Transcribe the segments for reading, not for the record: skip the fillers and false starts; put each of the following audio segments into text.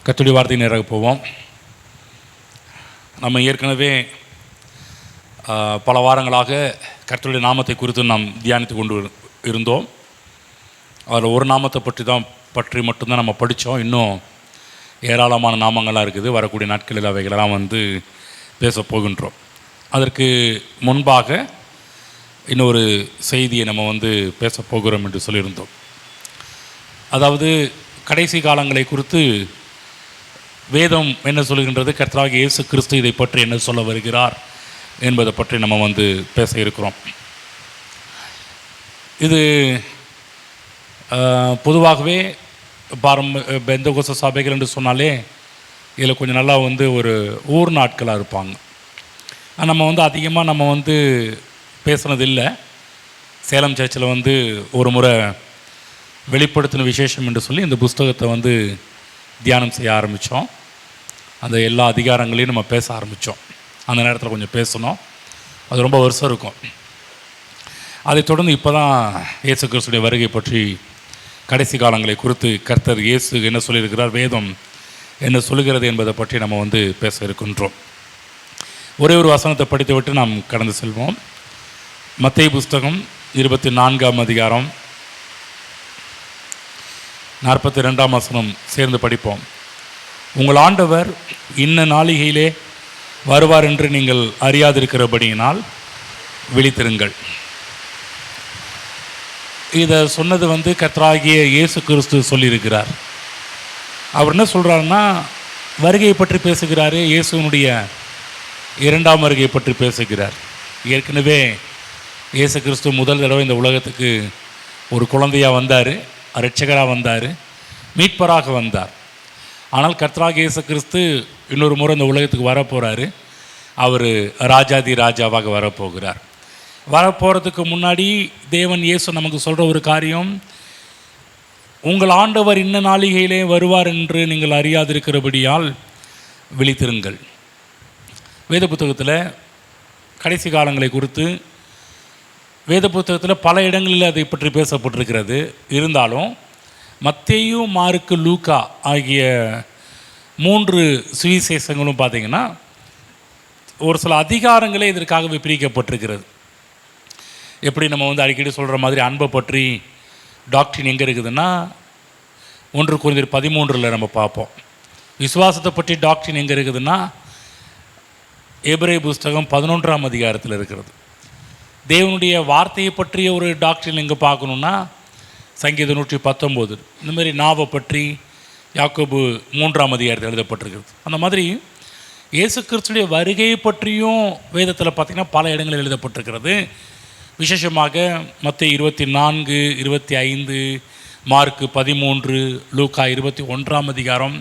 கர்த்தருடைய வார்த்தை நேராக போவோம். நம்ம ஏற்கனவே பல வாரங்களாக கர்த்தருடைய நாமத்தை குறித்து நாம் தியானித்து கொண்டு இருந்தோம். அதில் ஒரு நாமத்தை பற்றி மட்டும்தான் நம்ம படித்தோம். இன்னும் ஏராளமான நாமங்கள்லாம் இருக்குது. வரக்கூடிய நாட்களில் அவைகளெல்லாம் பேச போகின்றோம். அதற்கு முன்பாக இன்னொரு செய்தியை நம்ம பேச போகிறோம் என்று சொல்லியிருந்தோம். அதாவது கடைசி காலங்களை குறித்து வேதம் என்ன சொல்லுகின்றது, கர்த்தராகிய இயேசு கிறிஸ்து இதை பற்றி என்ன சொல்ல வருகிறார் என்பதை பற்றி நம்ம பேச இருக்கிறோம். இது பொதுவாகவே பெந்தகோஸ்து சபைகள் என்று சொன்னாலே இதில் கொஞ்சம் நல்லா ஒரு ஊர் நாட்களாக இருப்பாங்க. நம்ம அதிகமாக நம்ம பேசுனதில்லை. சேலம் சர்ச்சில் ஒரு முறை வெளிப்படுத்தின விசேஷம் என்று சொல்லி இந்த புஸ்தகத்தை தியானம் செய்ய ஆரம்பித்தோம். அந்த எல்லா அதிகாரங்களையும் நம்ம பேச ஆரம்பித்தோம். அந்த நேரத்தில் கொஞ்சம் பேசணும். அது ரொம்ப வருஷம் இருக்கும். அதை தொடர்ந்து இப்போ தான் இயேசு கிறிஸ்துடைய வருகை பற்றி கடைசி காலங்களை குறித்து கர்த்தர் இயேசு என்ன சொல்லியிருக்கிறார், வேதம் என்ன சொல்லுகிறது என்பதை பற்றி நம்ம பேச இருக்கின்றோம். ஒரே ஒரு வசனத்தை படித்து விட்டு நாம் கடந்து செல்வோம். மத்தேயு புஸ்தகம் 24ஆம் அதிகாரம் 42ஆம் வசனம் சேர்ந்து படிப்போம். உங்கள் ஆண்டவர் இன்ன நாளிகையிலே வருவார் என்று நீங்கள் அறியாதிருக்கிறபடியினால் விழித்திருங்கள். இதை சொன்னது கர்த்தராகிய இயேசு கிறிஸ்து சொல்லியிருக்கிறார். அவர் என்ன சொல்கிறாருன்னா, வருகையை பற்றி பேசுகிறாரு. இயேசுனுடைய இரண்டாம் வருகையை பற்றி பேசுகிறார். ஏற்கனவே இயேசு கிறிஸ்து முதல் தடவை இந்த உலகத்துக்கு ஒரு குழந்தையாக வந்தார், இரட்சகராக வந்தார், மீட்பராக வந்தார். ஆனால் கர்த்தராகிய இயேசு கிறிஸ்து இன்னொரு முறை இந்த உலகத்துக்கு வரப்போகிறாரு. அவர் ராஜாதி ராஜாவாக வரப்போகிறார். வரப்போகிறதுக்கு முன்னாடி தேவன் இயேசு நமக்கு சொல்கிற ஒரு காரியம், உங்கள் ஆண்டவர் இன்ன நாளிகையிலே வருவார் என்று நீங்கள் அறியாதிருக்கிறபடியால் விழித்திருங்கள். வேத புத்தகத்தில் கடைசி காலங்களை குறித்து வேத புத்தகத்தில் பல இடங்களில் அதை பற்றி பேசப்பட்டிருக்கிறது. இருந்தாலும் மத்தேயு, மாற்கு, லூக்கா ஆகிய 3 சுவிசேஷங்களும் பார்த்திங்கன்னா ஒரு சில அதிகாரங்களே இதற்காகவே பிரிக்கப்பட்டிருக்கிறது. எப்படி நம்ம அடிக்கடி சொல்கிற மாதிரி அன்பை பற்றி டாக்டரின் எங்கே இருக்குதுன்னா 1 கொரிந்தியர் 13 நம்ம பார்ப்போம். விசுவாசத்தை பற்றி டாக்டரின் எங்கே இருக்குதுன்னா எபிரேய புஸ்தகம் 11ஆம் அதிகாரத்தில் இருக்கிறது. தேவனுடைய வார்த்தையை பற்றிய ஒரு டாக்டரின் எங்கே பார்க்கணுன்னா சங்கீதம் 119. இந்தமாதிரி நாவை பற்றி யாக்கோபு 3ஆம் அதிகாரத்தில் எழுதப்பட்டிருக்கிறது. அந்த மாதிரி இயேசு கிறிஸ்துடைய வருகையை பற்றியும் வேதத்தில் பார்த்திங்கன்னா பல இடங்களில் எழுதப்பட்டிருக்கிறது. விசேஷமாக மத்தேயு 24, 25, மார்க்கு 13, லூக்கா 21ஆம் அதிகாரம்,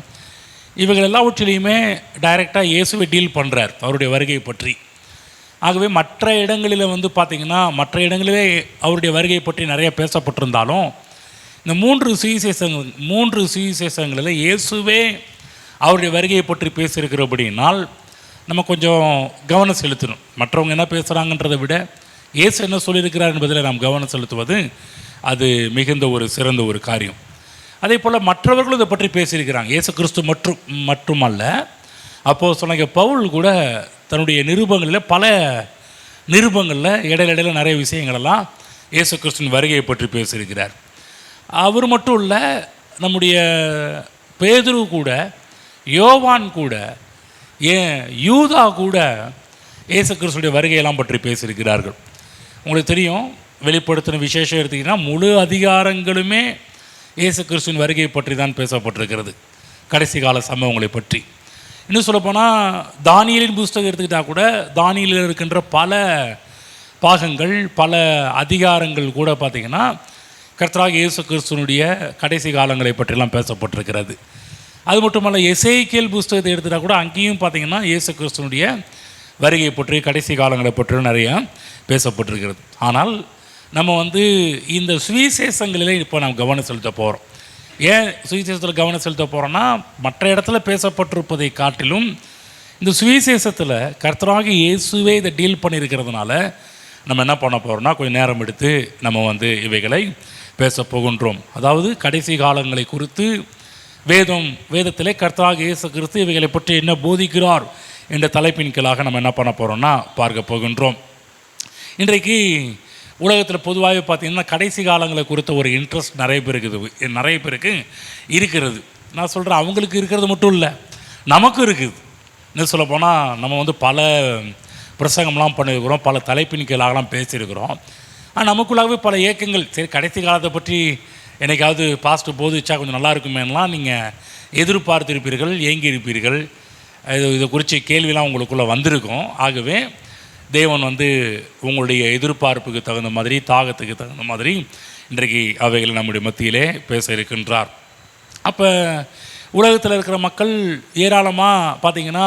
இவைகள் எல்லாவற்றிலையுமே டைரெக்டாக இயேசுவை டீல் பண்ணுறார் அவருடைய வருகையை பற்றி. ஆகவே மற்ற இடங்களில் பார்த்திங்கன்னா மற்ற இடங்களிலே அவருடைய வருகையை பற்றி நிறைய பேசப்பட்டிருந்தாலும் இந்த 3 சுவிசேஷங்களில் இயேசுவே அவருடைய வருகையை பற்றி பேசியிருக்கிறபடினால் நம்ம கொஞ்சம் கவனம் செலுத்தணும். மற்றவங்க என்ன பேசுகிறாங்கன்றதை விட இயேசு என்ன சொல்லியிருக்கிறார் என்பதில் நாம் கவனம் செலுத்துவது அது மிகுந்த ஒரு சிறந்த ஒரு காரியம். அதே போல் மற்றவர்களும் இதை பற்றி பேசியிருக்கிறாங்க. இயேசு கிறிஸ்து மட்டுமல்ல, அப்போஸ்தலனாகிய பவுல் கூட தன்னுடைய பல நிருபங்களில் இடையில நிறைய விஷயங்களெல்லாம் இயேசு கிறிஸ்துவின் வருகையை பற்றி பேசியிருக்கிறார். அவர் மட்டும் இல்லை, நம்முடைய பேதுரு கூட, யோவான் கூட, யூதா கூட இயேசு கிறிஸ்துடைய வருகையெல்லாம் பற்றி பேசியிருக்கிறார்கள். உங்களுக்கு தெரியும், வெளிப்படுத்தின விசேஷம் எடுத்திங்கன்னா முழு அதிகாரங்களுமே இயேசு கிறிஸ்துவின் வருகையை பற்றி தான் பேசப்பட்டிருக்கிறது, கடைசி கால சம்பவங்களை பற்றி. இன்னும் சொல்லப்போனால் தானியேலின் புஸ்தகம் எடுத்துக்கிட்டால் கூட தானியேலில் இருக்கின்ற பல பாகங்கள், பல அதிகாரங்கள் கூட பார்த்திங்கன்னா கர்த்தராகிய இயேசு கிறிஸ்துவனுடைய கடைசி காலங்களை பற்றிலாம் பேசப்பட்டிருக்கிறது. அது மட்டுமல்ல, எசேக்கியேல் புஸ்தகத்தை எடுத்துகிட்டால் கூட அங்கேயும் பார்த்திங்கன்னா இயேசு கிறிஸ்துவனுடைய வருகையை பற்றி கடைசி காலங்களை பற்றி நிறைய பேசப்பட்டிருக்கிறது. ஆனால் நம்ம இந்த சுவிசேஷங்களிலே இப்போ நாம் கவனம் செலுத்த போகிறோம். ஏன் சுவிசேஷத்தில் கவனம் செலுத்த போகிறோன்னா, மற்ற இடத்துல பேசப்பட்டிருப்பதை காட்டிலும் இந்த சுவிசேஷத்தில் கர்த்தராகிய இயேசுவே இதை டீல் பண்ணியிருக்கிறதுனால நம்ம என்ன பண்ண போகிறோம்னா கொஞ்சம் நேரம் எடுத்து நம்ம இவைகளை பேச போகின்றோம். அதாவது கடைசி காலங்களை குறித்து வேதத்திலே கர்த்தராகிய இயேசு கிறிஸ்து இவைகளை பற்றி என்ன போதிக்கிறார் என்ற தலைப்பின் கீழாக நம்ம என்ன பண்ண போகிறோம்னா பார்க்க போகின்றோம். இன்றைக்கு உலகத்தில் பொதுவாகவே பார்த்திங்கன்னா கடைசி காலங்களை குறித்த ஒரு இன்ட்ரெஸ்ட் நிறைய பேருக்கு இருக்கிறது. நான் சொல்கிறேன், அவங்களுக்கு இருக்கிறது மட்டும் இல்லை, நமக்கும் இருக்குது. இன்னும் சொல்லப்போனால் நம்ம பல பிரசங்கம்லாம் பண்ணியிருக்கிறோம், பல தலைப்பின் கீழாகலாம் பேசியிருக்கிறோம். ஆனால் நமக்குள்ளாகவே பல ஏக்கங்கள், சரி கடைசி காலத்தை பற்றி என்னைக்காவது பாஸ்ட்டு போதிச்சா கொஞ்சம் நல்லா இருக்குமேலாம் நீங்கள் எதிர்பார்த்திருப்பீர்கள், ஏங்கியிருப்பீர்கள். இதை குறித்து கேள்விலாம் உங்களுக்குள்ளே வந்திருக்கும். ஆகவே தேவன் உங்களுடைய எதிர்பார்ப்புக்கு தகுந்த மாதிரி, தாகத்துக்கு தகுந்த மாதிரி இன்றைக்கு அவைகளை நம்முடைய மத்தியிலே பேச இருக்கின்றார். அப்போ உலகத்தில் இருக்கிற மக்கள் ஏராளமாக பார்த்திங்கன்னா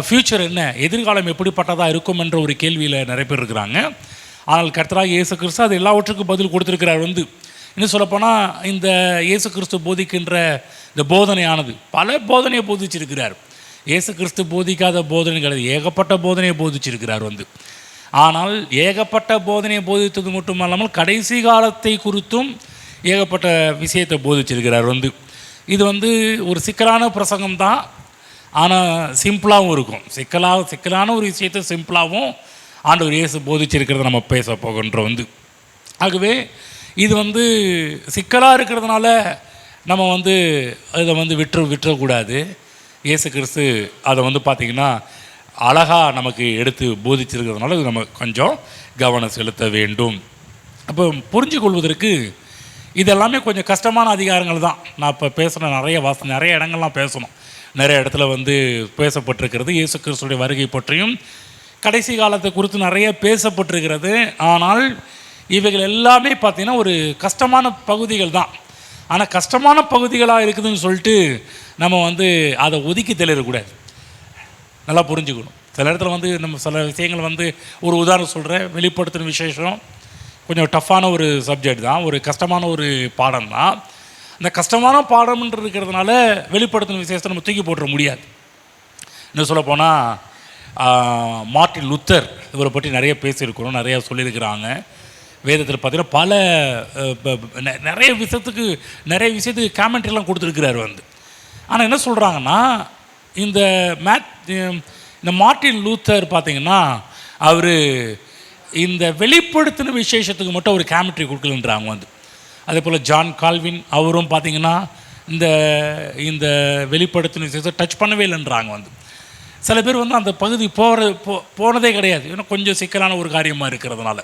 ஃப்யூச்சர் என்ன, எதிர்காலம் எப்படிப்பட்டதாக இருக்கும் என்ற ஒரு கேள்வியில் நிறைய பேர் இருக்கிறாங்க. ஆனால் கர்த்தராகிய இயேசு கிறிஸ்து அது எல்லாவற்றுக்கும் பதில் கொடுத்துருக்கிறார். இன்னும் சொல்லப்போனால் இந்த இயேசு கிறிஸ்து போதிக்கின்ற இந்த போதனையானது பல போதனையை போதிச்சிருக்கிறார். இயேசு கிறிஸ்து போதிக்காத போதனை கிடையாது, ஏகப்பட்ட போதனையை போதிச்சிருக்கிறார். ஆனால் ஏகப்பட்ட போதனையை போதித்தது மட்டுமல்லாமல் கடைசி காலத்தை குறித்தும் ஏகப்பட்ட விஷயத்தை போதிச்சிருக்கிறார். இது ஒரு சிக்கலான பிரசங்கம் தான், ஆனால் சிம்பிளாகவும் இருக்கும். சிக்கலான ஒரு விஷயத்தை சிம்பிளாகவும் ஆண்டவர் இயேசு போதிச்சிருக்கிறத நம்ம பேச போகின்றோம். ஆகவே இது சிக்கலாக இருக்கிறதுனால நம்ம இதை விட்டுறக்கூடாது. இயேசு கிறிஸ்து அதை பார்த்திங்கன்னா அழகாக நமக்கு எடுத்து போதிச்சிருக்கிறதுனால இது நம்ம கொஞ்சம் கவனம் செலுத்த வேண்டும். அப்போ புரிஞ்சு கொள்வதற்கு இதெல்லாமே கொஞ்சம் கஷ்டமான அதிகாரங்கள் தான். நான் இப்போ பேசுகிற நிறைய இடங்கள்லாம் பேசணும். நிறைய இடத்துல பேசப்பட்டிருக்கிறது இயேசு கிறிஸ்துடைய வருகை பற்றியும் கடைசி காலத்தை குறித்து நிறைய பேசப்பட்டிருக்கிறது. ஆனால் இவைகள் எல்லாமே பார்த்திங்கன்னா ஒரு கஷ்டமான பகுதிகள் தான். ஆனால் கஷ்டமான பகுதிகளாக இருக்குதுன்னு சொல்லிட்டு நம்ம அதை ஒதுக்கி தெளிடக்கூடாது. நல்லா புரிஞ்சுக்கணும். சில இடத்துல நம்ம சில விஷயங்கள் ஒரு உதாரணம் சொல்கிறேன். வெளிப்படுத்தின விசேஷம் கொஞ்சம் டஃப்பான ஒரு சப்ஜெக்ட் தான், ஒரு கஷ்டமான ஒரு பாடம் தான். அந்த கஷ்டமான பாடம்ன்று இருக்கிறதுனால வெளிப்படுத்தின விசேஷத்தை நம்ம தூக்கி போட்டுற முடியாது. இன்னும் சொல்லப்போனால் மார்ட்டின் லூத்தர் இவரை பற்றி நிறைய பேசியிருக்கிறோம், நிறையா சொல்லியிருக்கிறாங்க. வேதத்தில் பார்த்திங்கன்னா பல நிறைய விஷயத்துக்கு காமெண்ட்ரிலாம் கொடுத்துருக்கிறார். ஆனால் என்ன சொல்கிறாங்கன்னா இந்த மார்ட்டின் லூத்தர் பார்த்திங்கன்னா அவர் இந்த வெளிப்படுத்தின விசேஷத்துக்கு மட்டும் ஒரு காமெண்ட்ரி கொடுக்கலன்றாங்க. அதே போல் ஜான் கால்வின் அவரும் பார்த்திங்கன்னா இந்த வெளிப்படுத்தின விசேஷத்தை டச் பண்ணவே இல்லைன்றாங்க. சில பேர் அந்த பகுதி போனதே கிடையாது, ஏன்னா கொஞ்சம் சிக்கலான ஒரு காரியமாக இருக்கிறதுனால.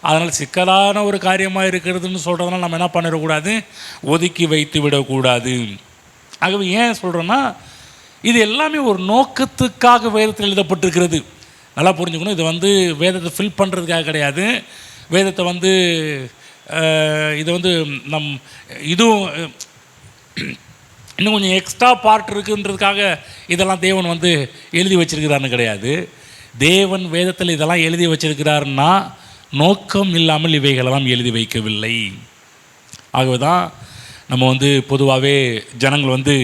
அதனால் சிக்கலான ஒரு காரியமாக இருக்கிறதுன்னு சொல்கிறதுனால நம்ம என்ன பண்ணிடக்கூடாது, ஒதுக்கி வைத்து விடக்கூடாது. ஆகவே ஏன் சொல்கிறோன்னா இது எல்லாமே ஒரு நோக்கத்துக்காக வேதத்தில் எழுதப்பட்டிருக்கிறது. நல்லா புரிஞ்சுக்கணும். இது வேதத்தை ஃபில் பண்ணுறதுக்காக கிடையாது. வேதத்தை இது இதுவும் இன்னும் கொஞ்சம் எக்ஸ்ட்ரா பார்ட் இருக்குன்றதுக்காக இதெல்லாம் தேவன் எழுதி வச்சிருக்கிறாருன்னு கிடையாது. தேவன் வேதத்தில் இதெல்லாம் எழுதி வச்சிருக்கிறாருன்னா நோக்கம் இல்லாமல் இவைகளெல்லாம் எழுதி வைக்கவில்லை. ஆகவே தான் நம்ம பொதுவாகவே ஜனங்கள்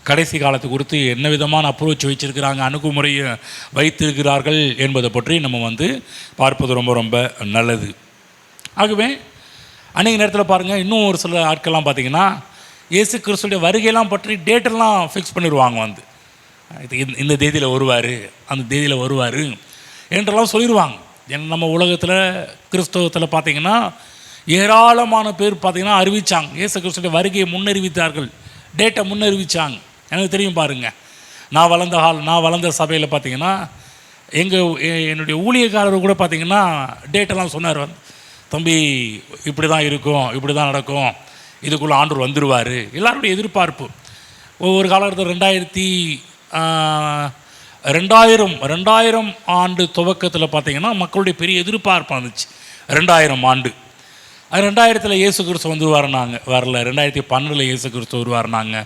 கடைசி காலத்தை குறித்து என்ன விதமான அப்ரோச் வச்சிருக்கிறாங்க, அணுகுமுறையை வைத்திருக்கிறார்கள் என்பதை பற்றி நம்ம பார்ப்பது ரொம்ப ரொம்ப நல்லது. ஆகவே அன்றைக்கு நேரத்தில் பாருங்கள், இன்னும் ஒரு சில ஆட்கள்லாம் பார்த்திங்கன்னா இயேசு கிறிஸ்துடைய வருகையெல்லாம் பற்றி டேட்டெல்லாம் ஃபிக்ஸ் பண்ணிடுவாங்க. இந்த தேதியில் வருவார், அந்த தேதியில் வருவார் என்றெல்லாம் சொல்லிடுவாங்க. ஏன்னா நம்ம உலகத்தில் கிறிஸ்தவத்தில் பார்த்திங்கன்னா ஏராளமான பேர் பார்த்திங்கன்னா அறிவித்தாங்க, இயேசு கிறிஸ்துடைய வருகையை முன்னறிவித்தார்கள், டேட்டை முன்னறிவித்தாங்க. எனக்கு தெரியும் பாருங்கள், நான் வளர்ந்த சபையில் பார்த்திங்கன்னா என்னுடைய ஊழியக்காரர் கூட பார்த்திங்கன்னா டேட்டெல்லாம் சொன்னார். தம்பி இப்படி தான் இருக்கும், இப்படி தான் நடக்கும், இதுக்குள்ளே ஆண்டவர் வந்துடுவார். எல்லாருடைய எதிர்பார்ப்பு ஒவ்வொரு காலகட்டத்தில் 2000 ஆண்டு துவக்கத்தில் பார்த்திங்கன்னா மக்களுடைய பெரிய எதிர்பார்ப்பு இருந்துச்சு. 2000 ஆண்டு, 2000 இயேசு கிறிஸ்து வந்துருவாருனாங்க, வரல. 2012 இயேசு கிறிஸ்து வருவாருனாங்க,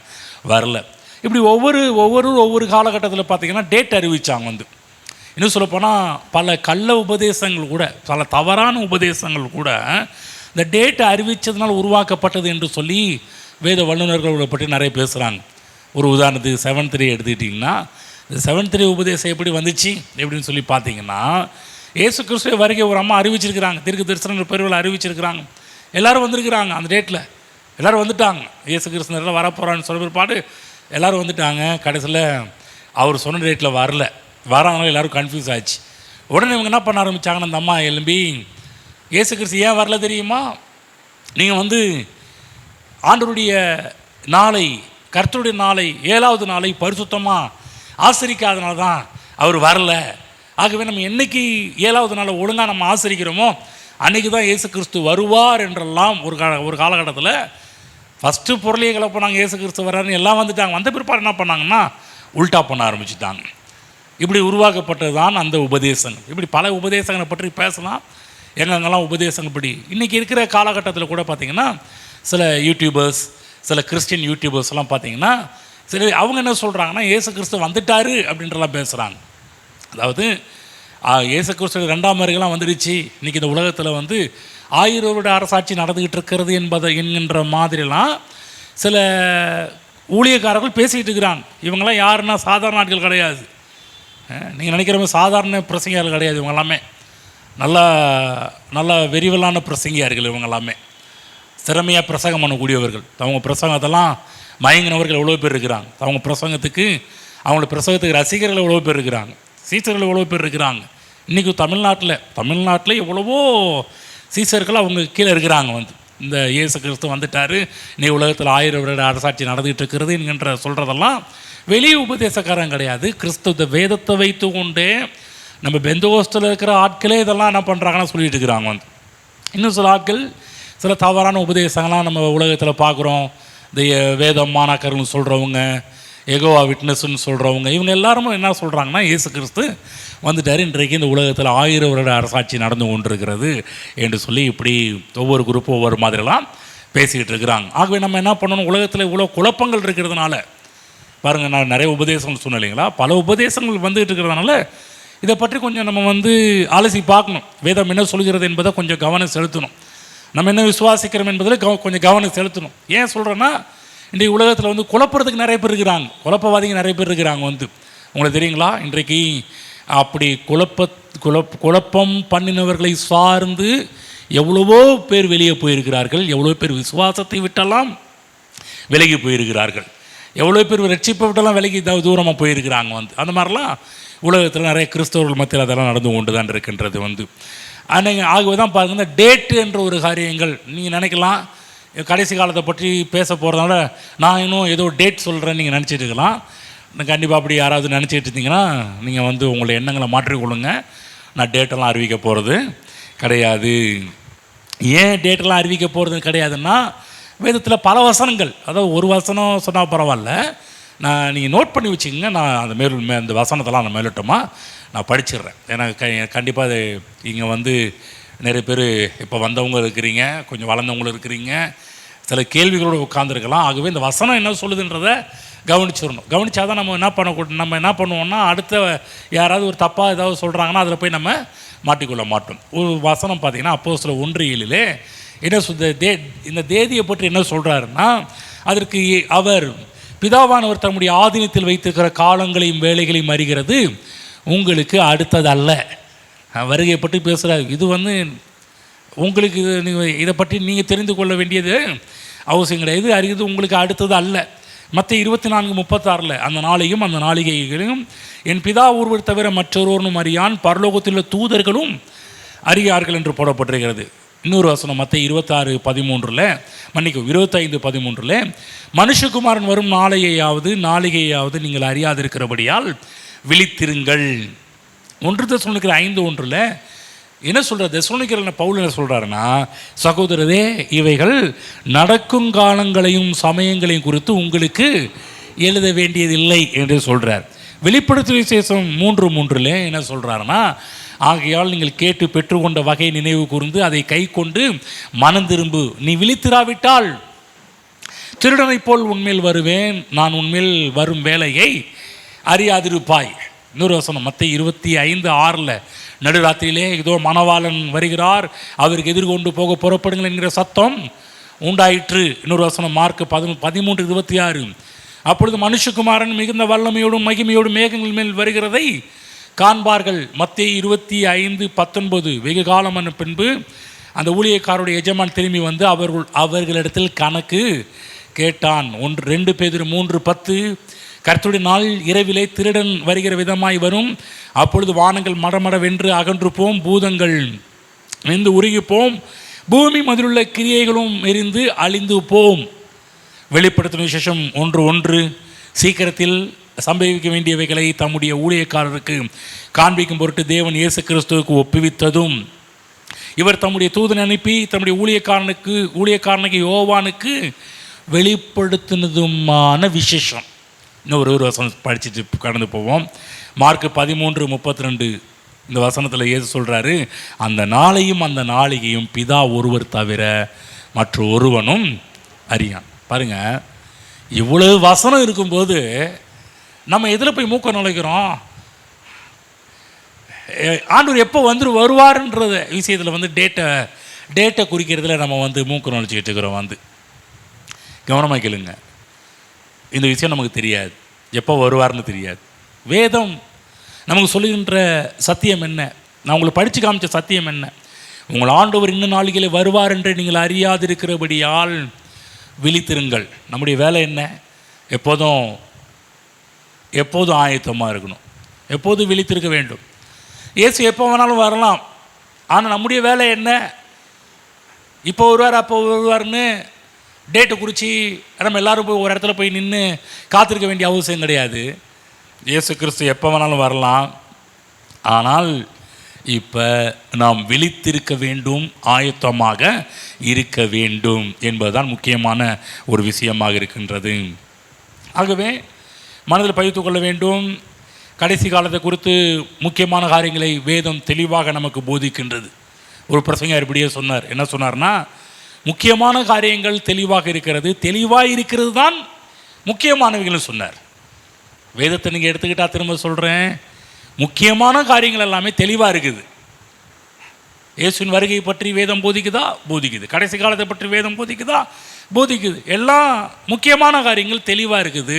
வரல. இப்படி ஒவ்வொரு காலகட்டத்தில் பார்த்திங்கன்னா டேட் அறிவித்தாங்க. இன்னும் சொல்லப்போனால் பல கள்ள உபதேசங்கள் கூட, பல தவறான உபதேசங்கள் கூட இந்த டேட்டை அறிவித்ததுனால் உருவாக்கப்பட்டது என்று சொல்லி வேத வல்லுநர்களை பற்றி நிறைய பேசுகிறாங்க. ஒரு உதாரணத்துக்கு 7-3 எடுத்துக்கிட்டிங்கன்னா, இந்த 7-3 உபதேசம் எப்படி வந்துச்சு எப்படின்னு சொல்லி பார்த்தீங்கன்னா, இயேசு கிறிஸ்துவ வருகை ஒரு அம்மா அறிவிச்சிருக்கிறாங்க, தீர்க்க தரிசன பெருவில் அறிவிச்சிருக்கிறாங்க. எல்லோரும் வந்திருக்கிறாங்க அந்த டேட்டில். எல்லோரும் வந்துட்டாங்க. இயேசு கிறிஸ்துவ வரப்போகிறான்னு சொல்ல பிற்பாடு எல்லோரும் வந்துட்டாங்க. கடைசியில் அவர் சொன்ன டேட்டில் வராங்களோ எல்லோரும் கன்ஃபியூஸ் ஆச்சு. உடனே இவங்க என்ன பண்ண ஆரம்பித்தாங்கன்னு அந்த அம்மா எழும்பி, இயேசு கிறிஸ்து ஏன் வரல தெரியுமா? நீங்கள் வந்து ஆண்டவருடைய நாளை, கர்த்தருடைய நாளை, 7வது நாளை பரிசுத்தமாக ஆசரிக்காதனால தான் அவர் வரல. ஆகவே நம்ம என்றைக்கு 7வது நாளை ஒழுங்காக நம்ம ஆசரிக்கிறோமோ அன்றைக்கி தான் இயேசு கிறிஸ்து வருவார் என்றெல்லாம் ஒரு காலகட்டத்தில் ஃபஸ்ட்டு பொருளையை கிளப்பினாங்க. இயேசு கிறிஸ்து வர்றாருன்னு எல்லாம் வந்துட்டாங்க. வந்த பிற்பாடு என்ன பண்ணாங்கன்னா உல்ட்டா பண்ண ஆரம்பிச்சுட்டாங்க. இப்படி உருவாக்கப்பட்டது தான் அந்த உபதேசங்கள். இப்படி பல உபதேசங்களை பற்றி பேசலாம். எங்கெங்கெல்லாம் உபதேசங்கள் படி இன்றைக்கி இருக்கிற காலகட்டத்தில் கூட பார்த்திங்கன்னா சில யூடியூபர்ஸ், சில கிறிஸ்டின் யூடியூபர்ஸ்லாம் பார்த்திங்கன்னா சரி அவங்க என்ன சொல்கிறாங்கன்னா இயேசு கிறிஸ்து வந்துட்டார் அப்படின்றலாம் பேசுகிறாங்க. அதாவது இயேசு கிறிஸ்து 2ஆம் வருகைலாம் வந்துடுச்சு, இன்றைக்கி இந்த உலகத்தில் வந்து 1000 வருட அரசாட்சி நடந்துக்கிட்டு இருக்கிறது என்கின்ற மாதிரிலாம் சில ஊழியக்காரர்கள் பேசிக்கிட்டு இருக்கிறாங்க. இவங்கெல்லாம் யாருன்னா சாதாரண ஆட்கள் கிடையாது. நீங்கள் நினைக்கிற மாதிரி சாதாரண பிரசங்கியார்கள் கிடையாது. இவங்க எல்லாமே நல்ல விரிவலான பிரசங்கியார்கள். இவங்க எல்லாமே திறமையாக பிரசங்கம் பண்ணக்கூடியவர்கள். அவங்க பிரசங்கத்தெல்லாம் மயங்கினவர்கள் எவ்வளோ பேர் இருக்கிறாங்க. அவங்களோட பிரசங்கத்துக்கு ரசிகர்கள் எவ்வளோ பேர் இருக்கிறாங்க, சீசர்கள் எவ்வளோ பேர் இருக்கிறாங்க. இன்றைக்கி தமிழ்நாட்டில் எவ்வளவோ சீசர்கள் அவங்க கீழே இருக்கிறாங்க. வந்து இந்த இயேசு கிறிஸ்து வந்துட்டார், இன்னைக்கு உலகத்தில் 1000 வருட அரசாட்சி நடந்துகிட்டு இருக்கிறது என்கின்ற சொல்கிறதெல்லாம் வெளியே உபதேசக்காரன் கிடையாது. கிறிஸ்துவ வேதத்தை வைத்து கொண்டே நம்ம பெந்தகோஸ்தில் இருக்கிற ஆட்களே இதெல்லாம் என்ன பண்ணுறாங்கன்னா சொல்லிட்டு இருக்கிறாங்க. வந்து இன்னும் சில ஆட்கள் சில தவறான உபதேசங்கள்லாம் நம்ம உலகத்தில் பார்க்குறோம். இந்த வேதம் மாணாக்கர்னு சொல்கிறவங்க, எகோவா விட்னஸ்ன்னு சொல்கிறவங்க, இவங்க எல்லாருமே என்ன சொல்கிறாங்கன்னா இயேசு கிறிஸ்து வந்துட்டார், இன்றைக்கு இந்த உலகத்தில் 1000 வருட அரசாட்சி நடந்து கொண்டிருக்கிறது என்று சொல்லி இப்படி ஒவ்வொரு குரூப்பும் ஒவ்வொரு மாதிரிலாம் பேசிக்கிட்டு இருக்கிறாங்க. ஆகவே நம்ம என்ன பண்ணணும், உலகத்தில் இவ்வளோ குழப்பங்கள் இருக்கிறதுனால பாருங்கள், நான் நிறைய உபதேசங்கள் சொன்னேன் இல்லைங்களா, பல உபதேசங்கள் வந்துகிட்டு இருக்கிறதுனால இதை பற்றி கொஞ்சம் நம்ம வந்து அலசி பார்க்கணும். வேதம் என்ன சொல்கிறது என்பதை கொஞ்சம் கவனம் செலுத்தணும். நம்ம என்ன விசுவாசிக்கிறோம் என்பதில் கொஞ்சம் கவனம் செலுத்தணும். ஏன் சொல்கிறேன்னா, இன்றைக்கு உலகத்தில் வந்து குழப்பறதுக்கு நிறைய பேர் இருக்கிறாங்க, குழப்பவாதிங்க நிறைய பேர் இருக்கிறாங்க. வந்து உங்களுக்கு தெரியுங்களா, இன்றைக்கு அப்படி குழப்பம் பண்ணினவர்களை சார்ந்து எவ்வளவோ பேர் வெளியே போயிருக்கிறார்கள், எவ்வளோ பேர் விசுவாசத்தை விட்டெல்லாம் விலகி போயிருக்கிறார்கள், எவ்வளோ பேர் ரட்சிப்பை விட்டெல்லாம் விலகி தூரமாக போயிருக்கிறாங்க. வந்து அந்த மாதிரிலாம் உலகத்தில் நிறைய கிறிஸ்தவர்கள் மத்தியில் அதெல்லாம் நடந்து கொண்டு தான் இருக்கின்றது. வந்து ஆகவே தான் பாருங்கள், இந்த டேட்டு என்ற ஒரு காரியங்கள் நீங்கள் நினைக்கலாம், கடைசி காலத்தை பற்றி பேச போகிறதுனால நான் இன்னும் ஏதோ டேட் சொல்கிறேன்னு நீங்கள் நினச்சிட்டு இருக்கலாம். கண்டிப்பாக அப்படி யாராவது நினச்சிட்டு இருந்தீங்கன்னா நீங்கள் வந்து உங்களை எண்ணங்களை மாற்றிக்கொள்ளுங்க. நான் டேட்டெல்லாம் அறிவிக்க போகிறது கிடையாது. ஏன் டேட்டெல்லாம் அறிவிக்க போகிறது கிடையாதுன்னா, வேதத்தில் பல வசனங்கள், அதாவது ஒரு வசனம் சொன்னால் பரவாயில்ல, நீங்கள் நோட் பண்ணி வச்சுக்கோங்க. நான் அந்த வசனத்தெல்லாம் நான் மேலோட்டமாக நான் படிச்சிடுறேன். ஏன்னா கண்டிப்பாக அது இங்கே வந்து நிறைய பேர் இப்போ வந்தவங்க இருக்கிறீங்க, கொஞ்சம் வளர்ந்தவங்களும் இருக்கிறீங்க, சில கேள்விகளோடு உட்காந்துருக்கலாம். ஆகவே இந்த வசனம் என்ன சொல்லுதுன்றதை கவனிச்சிடணும். கவனித்தா தான் நம்ம என்ன பண்ணுவோம்னா, அடுத்த யாராவது ஒரு தப்பாக ஏதாவது சொல்கிறாங்கன்னா அதில் போய் நம்ம மாட்டிக்கொள்ள மாட்டோம். ஒரு வசனம் பார்த்திங்கன்னா அப்போஸ்தலர் 1:7 என்ன இந்த தேதியை பற்றி என்ன சொல்கிறாருன்னா, அதற்கு அவர் பிதாவானவர் தம்முடைய ஆதீனத்தில் வைத்திருக்கிற காலங்களையும் வேலைகளையும் அறிகிறது, உங்களுக்கு அடுத்தது அல்ல. வருகையை பற்றி பேசுகிறார். இது வந்து உங்களுக்கு இதை பற்றி நீங்கள் தெரிந்து கொள்ள வேண்டியது அவசியம் கிடையாது. அறிகிறது உங்களுக்கு அடுத்தது அல்ல. மத்திய 24:36 அந்த நாளையும் அந்த நாளிகைகளையும் என் பிதா ஒருவர் தவிர மற்றொருவனும் அறியான், பரலோகத்தில் உள்ள தூதர்களும் அறியார்கள் என்று போடப்பட்டிருக்கிறது. இன்னொரு வசனம் மத்திய 25:13 மனுஷகுமாரன் வரும் நாளிகையாவது நீங்கள் அறியாதிருக்கிறபடியால் விழித்திருங்கள். 1 தெசலோனிக்கர் 5:1 என்ன சொல்கிறார்? தெசலோனிக்கர் பவுல் என்ன சொல்கிறாருன்னா, சகோதரரே, இவைகள் நடக்கும் காலங்களையும் சமயங்களையும் குறித்து உங்களுக்கு எழுத வேண்டியதில்லை என்று சொல்கிறார். வெளிப்படுத்தும் விசேஷம் 3:3 என்ன சொல்கிறாருன்னா, ஆகையால் நீங்கள் கேட்டு பெற்றுக்கொண்ட வகை நினைவு கூர்ந்து அதை கை கொண்டு மனம் திரும்பு, நீ விழித்திராவிட்டால் திருடனை போல் உன்மேல் வருவேன், நான் உன்மேல் வரும் வேலையை அறியாதிருப்பாய். இன்னொரு வசனம் மத்திய 25:6 நடுராத்திரியிலே இதோ மணவாளன் வருகிறார், அவருக்கு எதிர்கொண்டு போக புறப்படுங்கள் என்கிற சத்தம் உண்டாயிற்று. இன்னொரு வசனம் மார்க் 13:26 அப்பொழுது மனுஷகுமாரன் மிகுந்த வல்லமையோடும் மகிமையோடும் மேகங்கள் மேல் வருகிறதை காண்பார்கள். மத்திய 25:19 வெகு காலம் பின்பு அந்த ஊழியக்காரருடைய எஜமான் திரும்பி வந்து அவர்களிடத்தில் கணக்கு கேட்டான். 2 பேதுரு 3:10, கர்த்தருடைய நாள் இரவிலே திருடன் வருகிற விதமாய் வரும், அப்பொழுது வானங்கள் மடமடவென்று அகன்று போம், பூதங்கள் வெந்து உருகி போம், பூமி மதிலுள்ள கிரியைகளும் எரிந்து அழிந்து போம். வெளிப்படுத்தின விசேஷம் 1:1, சீக்கிரத்தில் சம்பவிக்க வேண்டியவைகளை தம்முடைய ஊழியக்காரருக்கு காண்பிக்கும் பொருட்டு தேவன் இயேசு கிறிஸ்துவுக்கு ஒப்புவித்ததும், இவர் தம்முடைய தூதனை அனுப்பி தம்முடைய ஊழியக்காரனுக்கு யோவானுக்கு வெளிப்படுத்தினதுமான விசேஷம். இன்னொரு வசனம் படிச்சுட்டு கடந்து போவோம். மார்க் 13:32 இந்த வசனத்தில் இயேசு சொல்கிறாரு, அந்த நாளையும் அந்த நாளிகையும் பிதா ஒருவர் தவிர மற்ற ஒருவனும் அறியான். பாருங்கள், இவ்வளவு வசனம் இருக்கும்போது நம்ம எதில் போய் மூக்க நுழைக்கிறோம்? ஆண்டவர் எப்போ வருவாருன்றத விஷயத்தில் வந்து டேட்டை குறிக்கிறதுல நம்ம வந்து மூக்க நுழைச்சிக்கிட்டு இருக்கிறோம். கவனமாக கேளுங்க, இந்த விஷயம் நமக்கு தெரியாது, எப்போ வருவார்னு தெரியாது. வேதம் நமக்கு சொல்லுகின்ற சத்தியம் என்ன? நான் உங்களுக்கு படித்து காமிச்ச சத்தியம் என்ன? உங்கள் ஆண்டவர் இன்னும் நாளிகளே வருவார் என்று நீங்கள் அறியாதிருக்கிறபடியால் விழித்திருங்கள். நம்முடைய வேலை என்ன? எப்போதும் ஆயத்தமாக இருக்கணும், எப்போதும் விழித்திருக்க வேண்டும். இயேசு எப்போ வேணாலும் வரலாம், ஆனால் நம்முடைய வேலை என்ன? இப்போ வருவார் அப்போ வருவார்னு டேட்டு குறித்து நம்ம எல்லோரும் போய் ஒரு இடத்துல போய் நின்று காத்திருக்க வேண்டிய அவசியம் கிடையாது. இயேசு கிறிஸ்து எப்போ வேணாலும் வரலாம், ஆனால் இப்போ நாம் விழித்திருக்க வேண்டும், ஆயத்தமாக இருக்க வேண்டும் என்பதுதான் முக்கியமான ஒரு விஷயமாக இருக்கின்றது. ஆகவே மனதில் பதித்து கொள்ள வேண்டும். கடைசி காலத்தை குறித்து முக்கியமான காரியங்களை வேதம் தெளிவாக நமக்கு போதிக்கின்றது. ஒரு பிரசங்கர் இப்படியே சொன்னார். என்ன சொன்னார்னா, முக்கியமான காரியங்கள் தெளிவாக இருக்கிறது, தெளிவாக இருக்கிறது தான் முக்கியமானவைகள்னு சொன்னார். வேதத்தை நீங்கள் எடுத்துக்கிட்டால் திரும்ப சொல்கிறேன், முக்கியமான காரியங்கள் எல்லாமே தெளிவாக இருக்குது. இயேசுவின் வருகை பற்றி வேதம் போதிக்குது. கடைசி காலத்தை பற்றி வேதம் போதிக்குது. எல்லாம் முக்கியமான காரியங்கள் தெளிவாக இருக்குது.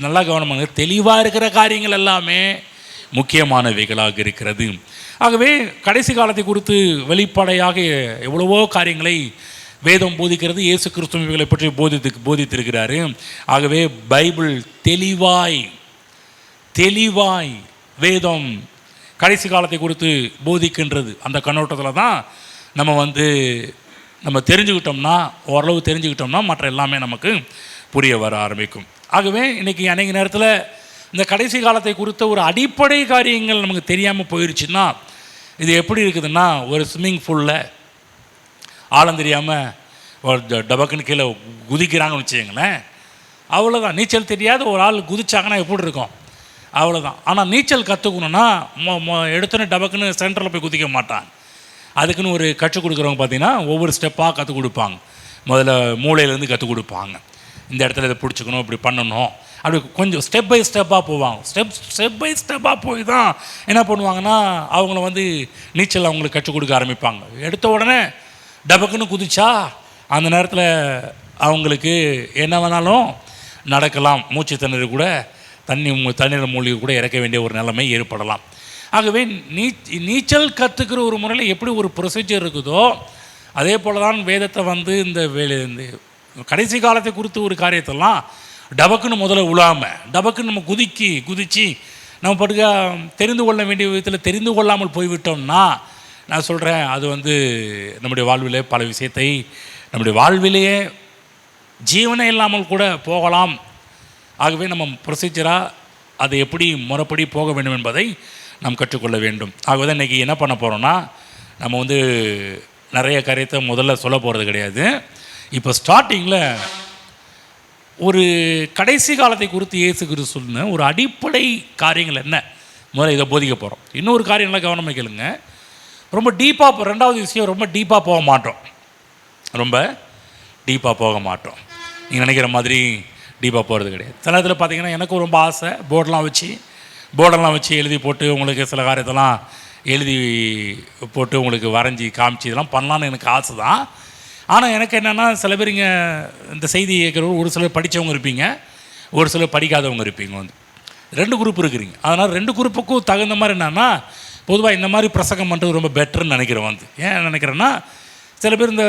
நல்லா கவனமாக, தெளிவாக இருக்கிற காரியங்கள் எல்லாமே முக்கியமானவைகளாக இருக்கிறது. ஆகவே கடைசி காலத்தை குறித்து வெளிப்படையாக எவ்வளவோ காரியங்களை வேதம் போதிக்கிறது. இயேசு கிறிஸ்துவை பற்றி போதித்திருக்கிறாரு. ஆகவே பைபிள் தெளிவாய் வேதம் கடைசி காலத்தை குறித்து போதிக்கின்றது. அந்த கண்ணோட்டத்தில் தான் நம்ம தெரிஞ்சுக்கிட்டோம்னா, ஓரளவு தெரிஞ்சுக்கிட்டோம்னா மற்ற எல்லாமே நமக்கு புரிய வர ஆரம்பிக்கும். ஆகவே இன்றைக்கி அநேக நேரத்தில் இந்த கடைசி காலத்தை குறித்த ஒரு அடிப்படை காரியங்கள் நமக்கு தெரியாமல் போயிடுச்சுன்னா, இது எப்படி இருக்குதுன்னா, ஒரு ஸ்விம்மிங் பூலில் ஆழம் தெரியாமல் ஒரு டபக்குன்னு கீழே குதிக்கிறாங்கன்னு வச்சுக்கங்களேன், அவ்வளோதான். நீச்சல் தெரியாத ஒரு ஆள் குதிச்சாங்கன்னா எப்படி இருக்கும்? அவ்வளோதான். ஆனால் நீச்சல் கற்றுக்கணுன்னா எடுத்தோன்னே டபக்குன்னு சென்டரில் போய் குதிக்க மாட்டாங்க. அதுக்குன்னு ஒரு கற்றுக் கொடுக்குறவங்க பார்த்திங்கன்னா ஒவ்வொரு ஸ்டெப்பாக கற்றுக் கொடுப்பாங்க. முதல்ல மூளையிலேருந்து கற்றுக் கொடுப்பாங்க. இந்த இடத்துல இதை பிடிச்சிக்கணும், இப்படி பண்ணணும், அப்படி கொஞ்சம் ஸ்டெப் பை ஸ்டெப்பாக போவாங்க. ஸ்டெப் பை ஸ்டெப்பாக போய் தான் என்ன பண்ணுவாங்கன்னா, அவங்கள நீச்சல் அவங்களுக்கு கற்றுக் கொடுக்க ஆரம்பிப்பாங்க. எடுத்த உடனே டபக்குன்னு குதிச்சா அந்த நேரத்தில் அவங்களுக்கு என்ன வேணாலும் நடக்கலாம். மூச்சு திணறி கூட தண்ணீர் மூழ்கி கூட இறக்க வேண்டிய ஒரு நிலைமை ஏற்படலாம். ஆகவே நீச்சல் கற்றுக்கிற ஒரு முறையில் எப்படி ஒரு ப்ரொசீஜர் இருக்குதோ, அதே போல் தான் வேதத்தை இந்த கடைசி காலத்தை குறித்து ஒரு காரியத்தெல்லாம் டபக்குன்னு முதல்ல உழாமல் டபக்குன்னு நம்ம குதித்து நம்ம படுக்க தெரிந்து கொள்ள வேண்டிய விதத்தில் தெரிந்து கொள்ளாமல் போய்விட்டோம்னா, நான் சொல்கிறேன், அது நம்முடைய வாழ்விலே பல விஷயத்தை நம்முடைய வாழ்விலேயே ஜீவனே இல்லாமல் கூட போகலாம். ஆகவே நம்ம ப்ரொசீஜராக அதை எப்படி முறைப்படி போக வேண்டும் என்பதை நாம் கற்றுக்கொள்ள வேண்டும். ஆகவே தான் இன்றைக்கி என்ன பண்ண போகிறோன்னா, நம்ம நிறைய காரியத்தை முதல்ல சொல்ல போகிறது கிடையாது. இப்போ ஸ்டார்டிங்கில் ஒரு கடைசி காலத்தை குறித்து இயேசு கிறிஸ்து சொன்ன ஒரு அடிப்படை காரியங்கள் என்ன, முதல்ல இதை போதிக்க போகிறோம். இன்னொரு காரியங்களாம் கவனமாக கேளுங்க. ரொம்ப டீப்பாக, ரெண்டாவது விஷயம், ரொம்ப டீப்பாக போக மாட்டோம். நீங்கள் நினைக்கிற மாதிரி டீப்பாக போகிறது கிடையாது. சில இடத்துல பார்த்திங்கன்னா எனக்கும் ரொம்ப ஆசை, போர்டெல்லாம் வச்சு எழுதி போட்டு உங்களுக்கு சில காரியத்தெல்லாம் எழுதி போட்டு உங்களுக்கு வரைஞ்சி காமிச்சு இதெல்லாம் பண்ணலான்னு எனக்கு ஆசை தான். ஆனால் எனக்கு என்னென்னா, சில பேர் இங்கே இந்த செய்தி கேட்குறவங்க ஒரு சிலர் படித்தவங்க இருப்பீங்க, ஒரு சிலர் படிக்காதவங்க இருப்பீங்க. 2 குரூப் இருக்கிறீங்க. அதனால் 2 குரூப்புக்கும் தகுந்த மாதிரி என்னென்னா, பொதுவாக இந்த மாதிரி பிரசங்கம் பண்ணுறது ரொம்ப பெட்டர்னு நினைக்கிறேன். ஏன் நினைக்கிறேன்னா, சில பேர் இந்த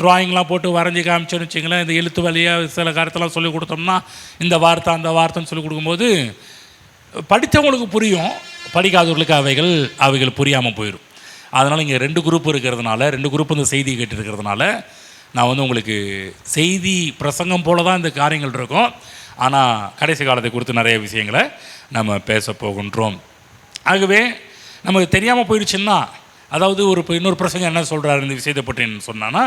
ட்ராயிங்லாம் போட்டு வரைஞ்சி காமிச்சோன்னு வச்சிங்களேன், இந்த எழுத்து வழியாக சில காரியத்தெல்லாம் சொல்லிக் கொடுத்தோம்னா இந்த வார்த்தை அந்த வார்த்தைன்னு சொல்லிக் கொடுக்கும்போது படித்தவங்களுக்கு புரியும், படிக்காதவர்களுக்கு அவைகள் புரியாமல் போயிடும். அதனால் இங்கே 2 குரூப் இருக்கிறதுனால, 2 குரூப் இந்த செய்தி கேட்டுருக்கிறதுனால நான் வந்து உங்களுக்கு செய்தி பிரசங்கம் போல தான் இந்த காரியங்கள் இருக்கும். ஆனால் கடைசி காலத்தை குறித்து நிறைய விஷயங்களை நம்ம பேச போகின்றோம். ஆகவே நமக்கு தெரியாமல் போயிடுச்சுன்னா, அதாவது இன்னொரு பிரசங்கம் என்ன சொல்கிறாரு இந்த விஷயத்தை பற்றின்னு சொன்னான்னா,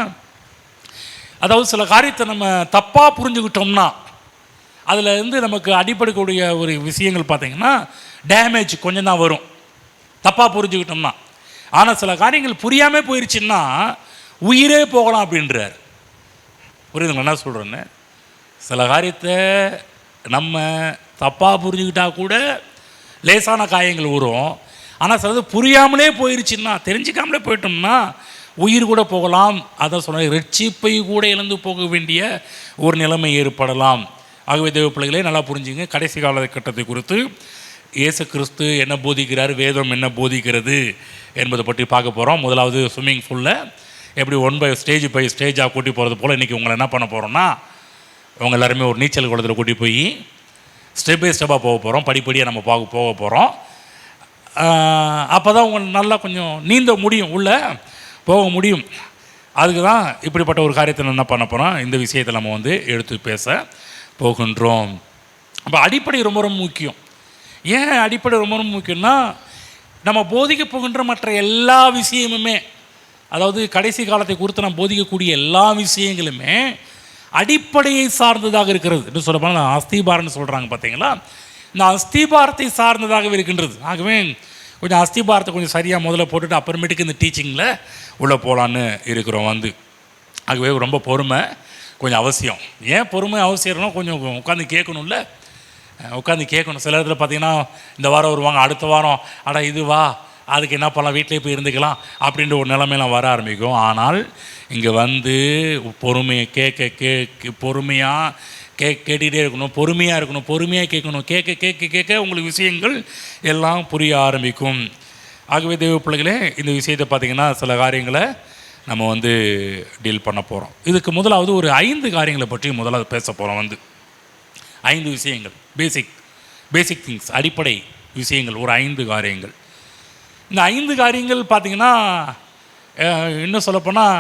அதாவது சில காரியத்தை நம்ம தப்பாக புரிஞ்சுக்கிட்டோம்னா அதில் இருந்து நமக்கு அடிப்படைக்கூடிய ஒரு விஷயங்கள் பார்த்திங்கன்னா டேமேஜ் கொஞ்சம் தான் வரும் தப்பாக புரிஞ்சுக்கிட்டோம்னா. ஆனால் சில காரியங்கள் புரியாமல் போயிடுச்சுன்னா உயிரே போகலாம் அப்படின்றார். புரியுதுங்களா என்ன சொல்கிறேன்னு? சில காரியத்தை நம்ம தப்பாக புரிஞ்சுக்கிட்டா கூட லேசான காயங்கள் வரும். ஆனால் சிலது புரியாமலே போயிடுச்சுன்னா, தெரிஞ்சிக்காமலே போயிட்டோம்னா உயிர் கூட போகலாம். அதான் சொன்ன ரட்சிப்பை கூட இழந்து போக வேண்டிய ஒரு நிலைமை ஏற்படலாம். ஆகவே தேவ பிள்ளைகளே நல்லா புரிஞ்சுங்க. கடைசி காலகட்டத்தை குறித்து இயேசு கிறிஸ்து என்ன போதிக்கிறார், வேதம் என்ன போதிக்கிறது என்பதை பற்றி பார்க்க போகிறோம். முதலாவது ஸ்விம்மிங் பூலில் எப்படி 1 ஸ்டேஜ் பை ஸ்டேஜாக கூட்டி போகிறது போல் இன்றைக்கி உங்களை என்ன பண்ண போகிறோம்னா, அவங்க எல்லாருமே ஒரு நீச்சல் குளத்தில் கூட்டி போய் ஸ்டெப் பை ஸ்டெப்பாக போக போகிறோம். படிப்படியாக நம்ம போக போகிறோம். அப்போ தான் உங்களை நல்லா கொஞ்சம் நீந்த முடியும், உள்ளே போக முடியும். அதுக்கு தான் இப்படிப்பட்ட ஒரு காரியத்தை என்ன பண்ண போகிறோம், இந்த விஷயத்தை நம்ம வந்து எடுத்து பேச போகின்றோம். அப்போ அடிப்படை ரொம்ப ரொம்ப முக்கியம். ஏன் அடிப்படை ரொம்ப ரொம்ப முக்கியம்னா, நம்ம போதிக்க போகின்ற மற்ற எல்லா விஷயமுமே, அதாவது கடைசி காலத்தை குறித்து நம்ம போதிக்கக்கூடிய எல்லா விஷயங்களுமே அடிப்படையை சார்ந்ததாக இருக்கிறது. என்று சொல்லப்போனால் அஸ்திபாரம்னு சொல்கிறாங்க பார்த்தீங்களா, இந்த அஸ்திபாரத்தை சார்ந்ததாகவே இருக்கின்றது. ஆகவே கொஞ்சம் அஸ்திபாரத்தை கொஞ்சம் சரியாக முதல்ல போட்டுட்டு அப்புறமேட்டுக்கு இந்த டீச்சிங்கில் உள்ளே போகலான்னு இருக்கிறோம் வந்து. ஆகவே ரொம்ப பொறுமை கொஞ்சம் அவசியம். ஏன் பொறுமை அவசியம்னா, கொஞ்சம் உட்காந்து கேட்கணும்ல, உட்காந்து கேட்கணும். சில இடத்துல பார்த்திங்கன்னா இந்த வாரம் வருவாங்க, அடுத்த வாரம் அட இதுவா, அதுக்கு என்ன பண்ணலாம், வீட்டிலே போய் இருந்துக்கலாம் அப்படின்ற ஒரு நிலைமையெல்லாம் வர ஆரம்பிக்கும். ஆனால் இங்கே வந்து பொறுமையை பொறுமையாக கேட்டுகிட்டே இருக்கணும், பொறுமையாக இருக்கணும், பொறுமையாக கேட்கணும். கேட்க உங்களுக்கு விஷயங்கள் எல்லாம் புரிய ஆரம்பிக்கும். ஆகவே தேவ பிள்ளைகளே, இந்த விஷயத்தை பார்த்திங்கன்னா சில காரியங்களை நம்ம வந்து டீல் பண்ண போகிறோம். இதுக்கு முதலாவது ஒரு 5 காரியங்களை பற்றி முதலாவது பேச போகிறோம். வந்து 5 விஷயங்கள், பேசிக் திங்ஸ், அடிப்படை விஷயங்கள், ஒரு 5 காரியங்கள். இந்த 5 காரியங்கள் பார்த்திங்கன்னா இன்னும் சொல்லப்போனால்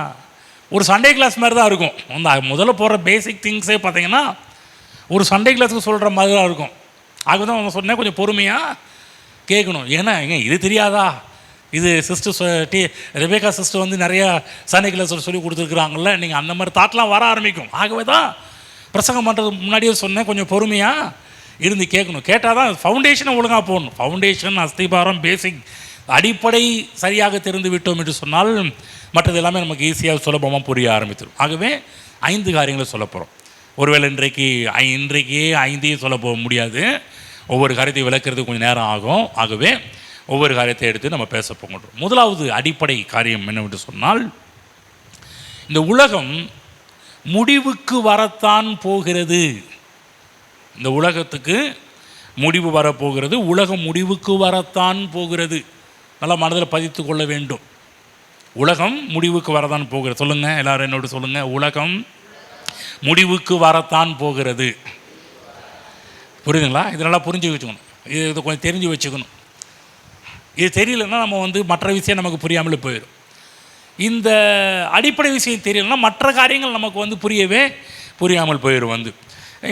ஒரு சண்டே கிளாஸ் மாதிரி தான் இருக்கும். அந்த முதல்ல போடுற பேசிக் திங்ஸே பார்த்திங்கன்னா ஒரு சண்டே கிளாஸுக்கு சொல்கிற மாதிரி தான் இருக்கும். ஆக தான் அவங்க சொன்னேன், கொஞ்சம் பொறுமையாக கேட்கணும். ஏன்னா இது தெரியாதா, இது சிஸ்டர் ரெபேக்கா சிஸ்டர் வந்து நிறையா சண்டே கிளாஸ் சொல்லி கொடுத்துருக்குறாங்கல்ல, நீங்கள் அந்த மாதிரி தாட்லாம் வர ஆரம்பிக்கும். ஆகவே தான் பிரசங்கம் பண்ணுறதுக்கு முன்னாடியே சொன்னேன், கொஞ்சம் பொறுமையாக இருந்து கேட்கணும். கேட்டால் தான் ஃபவுண்டேஷனை ஒழுங்காக போடணும். ஃபவுண்டேஷன், அஸ்திபாரம், பேசிக், அடிப்படை சரியாக தெரிந்து விட்டோம் என்று சொன்னால் மற்றது எல்லாமே நமக்கு ஈஸியாக சுலபமாக புரிய ஆரம்பிச்சிடும். ஆகவே 5 காரியங்களை சொல்ல போகிறோம். ஒருவேளை இன்றைக்கே 5 சொல்ல போக முடியாது, ஒவ்வொரு காரியத்தையும் விளக்குறதுக்கு கொஞ்சம் நேரம் ஆகும். ஆகவே ஒவ்வொரு காரியத்தை எடுத்து நம்ம பேச போகின்றோம். முதலாவது அடிப்படை காரியம் என்னவென்று சொன்னால், இந்த உலகம் முடிவுக்கு வரத்தான் போகிறது. இந்த உலகத்துக்கு முடிவு வரப்போகிறது. உலகம் முடிவுக்கு வரத்தான் போகிறது. நல்லா மனதில் பதித்து கொள்ள வேண்டும். உலகம் முடிவுக்கு வரத்தான் போகிறது. சொல்லுங்கள், எல்லாரும் என்னோடு சொல்லுங்கள், உலகம் முடிவுக்கு வரத்தான் போகிறது. புரியுதுங்களா? இதெல்லாம் புரிஞ்சு வச்சுக்கணும். இது கொஞ்சம் தெரிஞ்சு வச்சுக்கணும். இது தெரியலன்னா நம்ம வந்து மற்ற விஷயம் நமக்கு புரியாமல் போயிடும். இந்த அடிப்படை விஷயம் தெரியலன்னா மற்ற காரியங்கள் நமக்கு வந்து புரியாமல் போயிடும் வந்து.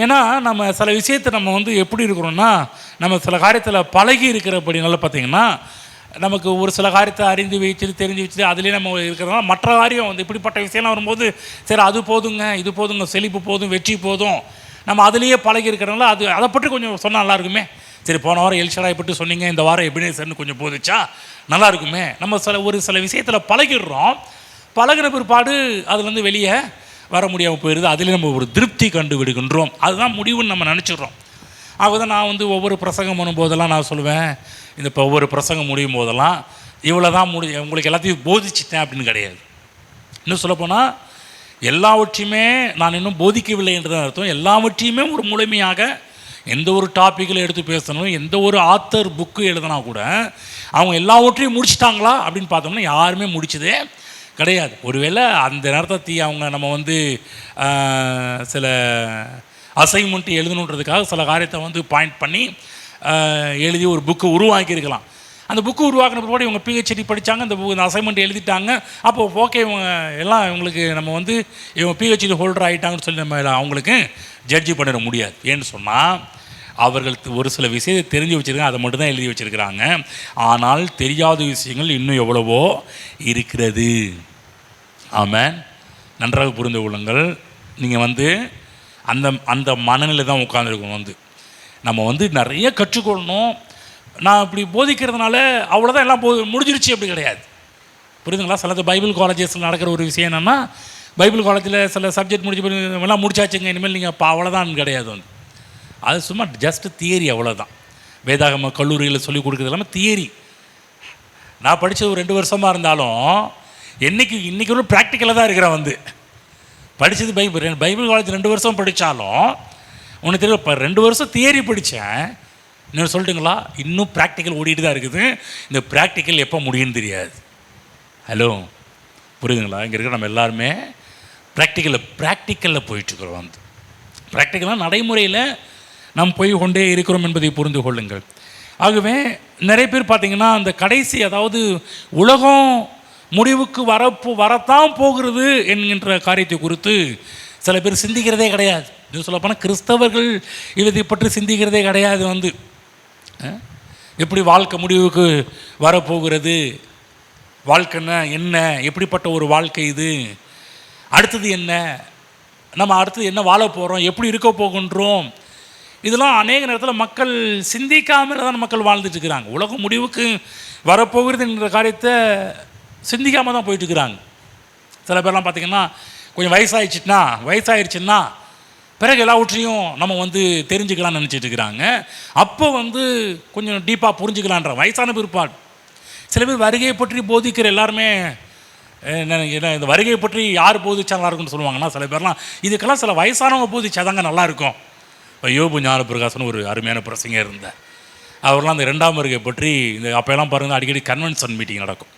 ஏன்னா நம்ம சில விஷயத்தை நம்ம வந்து எப்படி இருக்கிறோம்னா, நம்ம சில காரியத்தில் பழகி இருக்கிறபடினால பார்த்திங்கன்னா நமக்கு ஒரு சில காரியத்தை அறிந்து வச்சுட்டு தெரிஞ்சு வச்சுட்டு அதுலேயே நம்ம இருக்கிறதுனால மற்ற காரியம் வந்து இப்படிப்பட்ட விஷயம்லாம் வரும்போது சரி அது போதுங்க, இது போதுங்க, செழிப்பு போதும், வெற்றி போதும், நம்ம அதுலேயே பழகி இருக்கிறதுனால அதை பற்றி கொஞ்சம் சொன்னால் நல்லா இருக்குமே. சரி, போன வாரம் எல்ஷடாய் பற்றி சொன்னீங்க, இந்த வாரம் எபினேசர்னு கொஞ்சம் போதிச்சா நல்லா இருக்குமே. நம்ம ஒரு சில விஷயத்தில் பழகிடுறோம். பழகின பிற்பாடு அதுலேருந்து வெளியே வர முடியாமல் போயிடுது. அதில் நம்ம ஒரு திருப்தி கண்டு விடுகின்றோம். அதுதான் முடிவுன்னு நம்ம நினச்சிடுறோம். ஆகதான் நான் வந்து ஒவ்வொரு பிரசங்கம் பண்ணும்போதெல்லாம் நான் சொல்லுவேன், இப்போ ஒவ்வொரு பிரசங்கம் முடியும் போதெல்லாம் இவ்வளோ தான் உங்களுக்கு எல்லாத்தையும் போதிச்சிட்டேன் அப்படின்னு கிடையாது. இன்னும் சொல்லப்போனால் எல்லாவற்றையுமே நான் இன்னும் போதிக்கவில்லை என்றதான் அர்த்தம். எல்லாவற்றையுமே ஒரு முழுமையாக எந்த ஒரு டாப்பிக்கில் எடுத்து பேசணும், எந்த ஒரு ஆத்தர் புக்கு எழுதினா கூட அவங்க எல்லாவற்றையும் முடிச்சிட்டாங்களா அப்படின்னு பார்த்தோம்னா யாருமே முடிச்சதே கிடையாது. ஒருவேளை அந்த நேரத்தை அவங்க நம்ம வந்து சில அசைன்மெண்ட் எழுதணுன்றதுக்காக சில காரியத்தை பாயிண்ட் பண்ணி எழுதி ஒரு புக்கு உருவாக்கியிருக்கலாம். அந்த புக்கு உருவாக்கின பிற்பாடு இவங்க பிஹெச்டி படித்தாங்க, இந்த அசைன்மெண்ட் எழுதிட்டாங்க. அப்போ ஓகே, இவங்க எல்லாம் இவங்களுக்கு நம்ம இவங்க பிஹெச்டி ஹோல்டர் ஆகிட்டாங்கன்னு சொல்லி நம்ம அவங்களுக்கு ஜட்ஜி பண்ணிட முடியாது. ஏன்னு சொன்னால் அவர்கள் ஒரு சில விஷயத்தை தெரிஞ்சு வச்சுருக்காங்க, அதை மட்டும்தான் எழுதி வச்சுருக்கிறாங்க. ஆனால் தெரியாத விஷயங்கள் இன்னும் எவ்வளவோ இருக்கிறது. ஆமாம், நன்றாக புரிந்து கொள்ளுங்கள். நீங்கள் அந்த அந்த மனநிலை தான் உட்காந்துருக்கணும். நம்ம நிறைய கற்றுக்கொள்ளணும். நான் இப்படி போதிக்கிறதுனால அவ்வளோதான் எல்லாம் முடிஞ்சிருச்சு அப்படி கிடையாது. புரியுதுங்களா? சிலது பைபிள் காலேஜஸில் நடக்கிற ஒரு விஷயம் என்னென்னா, பைபிள் காலேஜில் சில சப்ஜெக்ட் எல்லாம் முடிச்சாச்சுங்க, இனிமேல் நீங்கள் இப்போ அவ்வளோதான் கிடையாது. அது சும்மா ஜஸ்ட் தியரி, அவ்வளோதான். வேதாகம கல்லூரியில் சொல்லிக் கொடுக்குறது எல்லாமே தியரி. நான் படித்தது ஒரு 2 வருஷமாக இருந்தாலும் இன்றைக்கி ஒரு ப்ராக்டிக்கலாக தான் இருக்கிறேன். படித்தது பைபிள் காலேஜ் 2 வருஷம் படித்தாலும் ஒன்று தெரியும். இப்போ 2 வருஷம் தியரி படித்தேன், இன்னும் சொல்லிட்டுங்களா, இன்னும் ப்ராக்டிக்கல் ஓடிட்டு தான் இருக்குது. இந்த ப்ராக்டிக்கல் எப்போ முடியும்னு தெரியாது. ஹலோ, புரியுதுங்களா? இங்கே இருக்கிற நம்ம எல்லாருமே ப்ராக்டிக்கலில் போயிட்டுருக்குறோம். ப்ராக்டிக்கலாக நடைமுறையில் நாம் போய் கொண்டே இருக்கிறோம் என்பதை புரிந்து கொள்ளுங்கள். ஆகவே நிறைய பேர் பார்த்திங்கன்னா அந்த கடைசி, அதாவது உலகம் முடிவுக்கு வரத்தான் போகிறது என்கின்ற காரியத்தை குறித்து சில பேர் சிந்திக்கிறதே கிடையாது. இது சொல்லப்போனால் கிறிஸ்தவர்கள் இதை பற்றி சிந்திக்கிறதே கிடையாது. எப்படி வாழ்க்கை முடிவுக்கு வரப்போகிறது, வாழ்க்கைன்னா என்ன, எப்படிப்பட்ட ஒரு வாழ்க்கை இது, அடுத்தது என்ன, நம்ம அடுத்தது என்ன வாழ போகிறோம், எப்படி இருக்க போகின்றோம், இதெல்லாம் அநேக நேரத்தில் மக்கள் சிந்திக்காமல் தான் மக்கள் வாழ்ந்துட்டு இருக்கிறாங்க. உலகம் முடிவுக்கு வரப்போகிறது என்ற காரியத்தை சிந்திக்காமல் தான் போயிட்டுருக்கிறாங்க. சில பேர்லாம் பார்த்திங்கன்னா கொஞ்சம் வயசாகிடுச்சுன்னா பிறகு எல்லாவற்றையும் நம்ம தெரிஞ்சுக்கலாம்னு நினச்சிட்டு இருக்கிறாங்க. அப்போ கொஞ்சம் டீப்பாக புரிஞ்சுக்கலான்ற வயசான பிற்பாடு. சில பேர் வருகையை பற்றி போதிக்கிற எல்லாருமே இந்த வருகையை பற்றி யார் போதிச்சா நல்லா இருக்குன்னு சொல்லுவாங்கன்னா, சில பேர்லாம் இதுக்கெல்லாம் சில வயசானவங்க போதிச்சாதாங்க நல்லாயிருக்கும். இப்போ யோபு ஞானப்பிரகாசன் ஒரு அருமையான பிரசங்க இருந்தார். அவர்லாம் அந்த 2ஆம் வருகை பற்றி அப்போல்லாம் பாருங்கள், அடிக்கடி கன்வென்ஷன் மீட்டிங் நடக்கும்.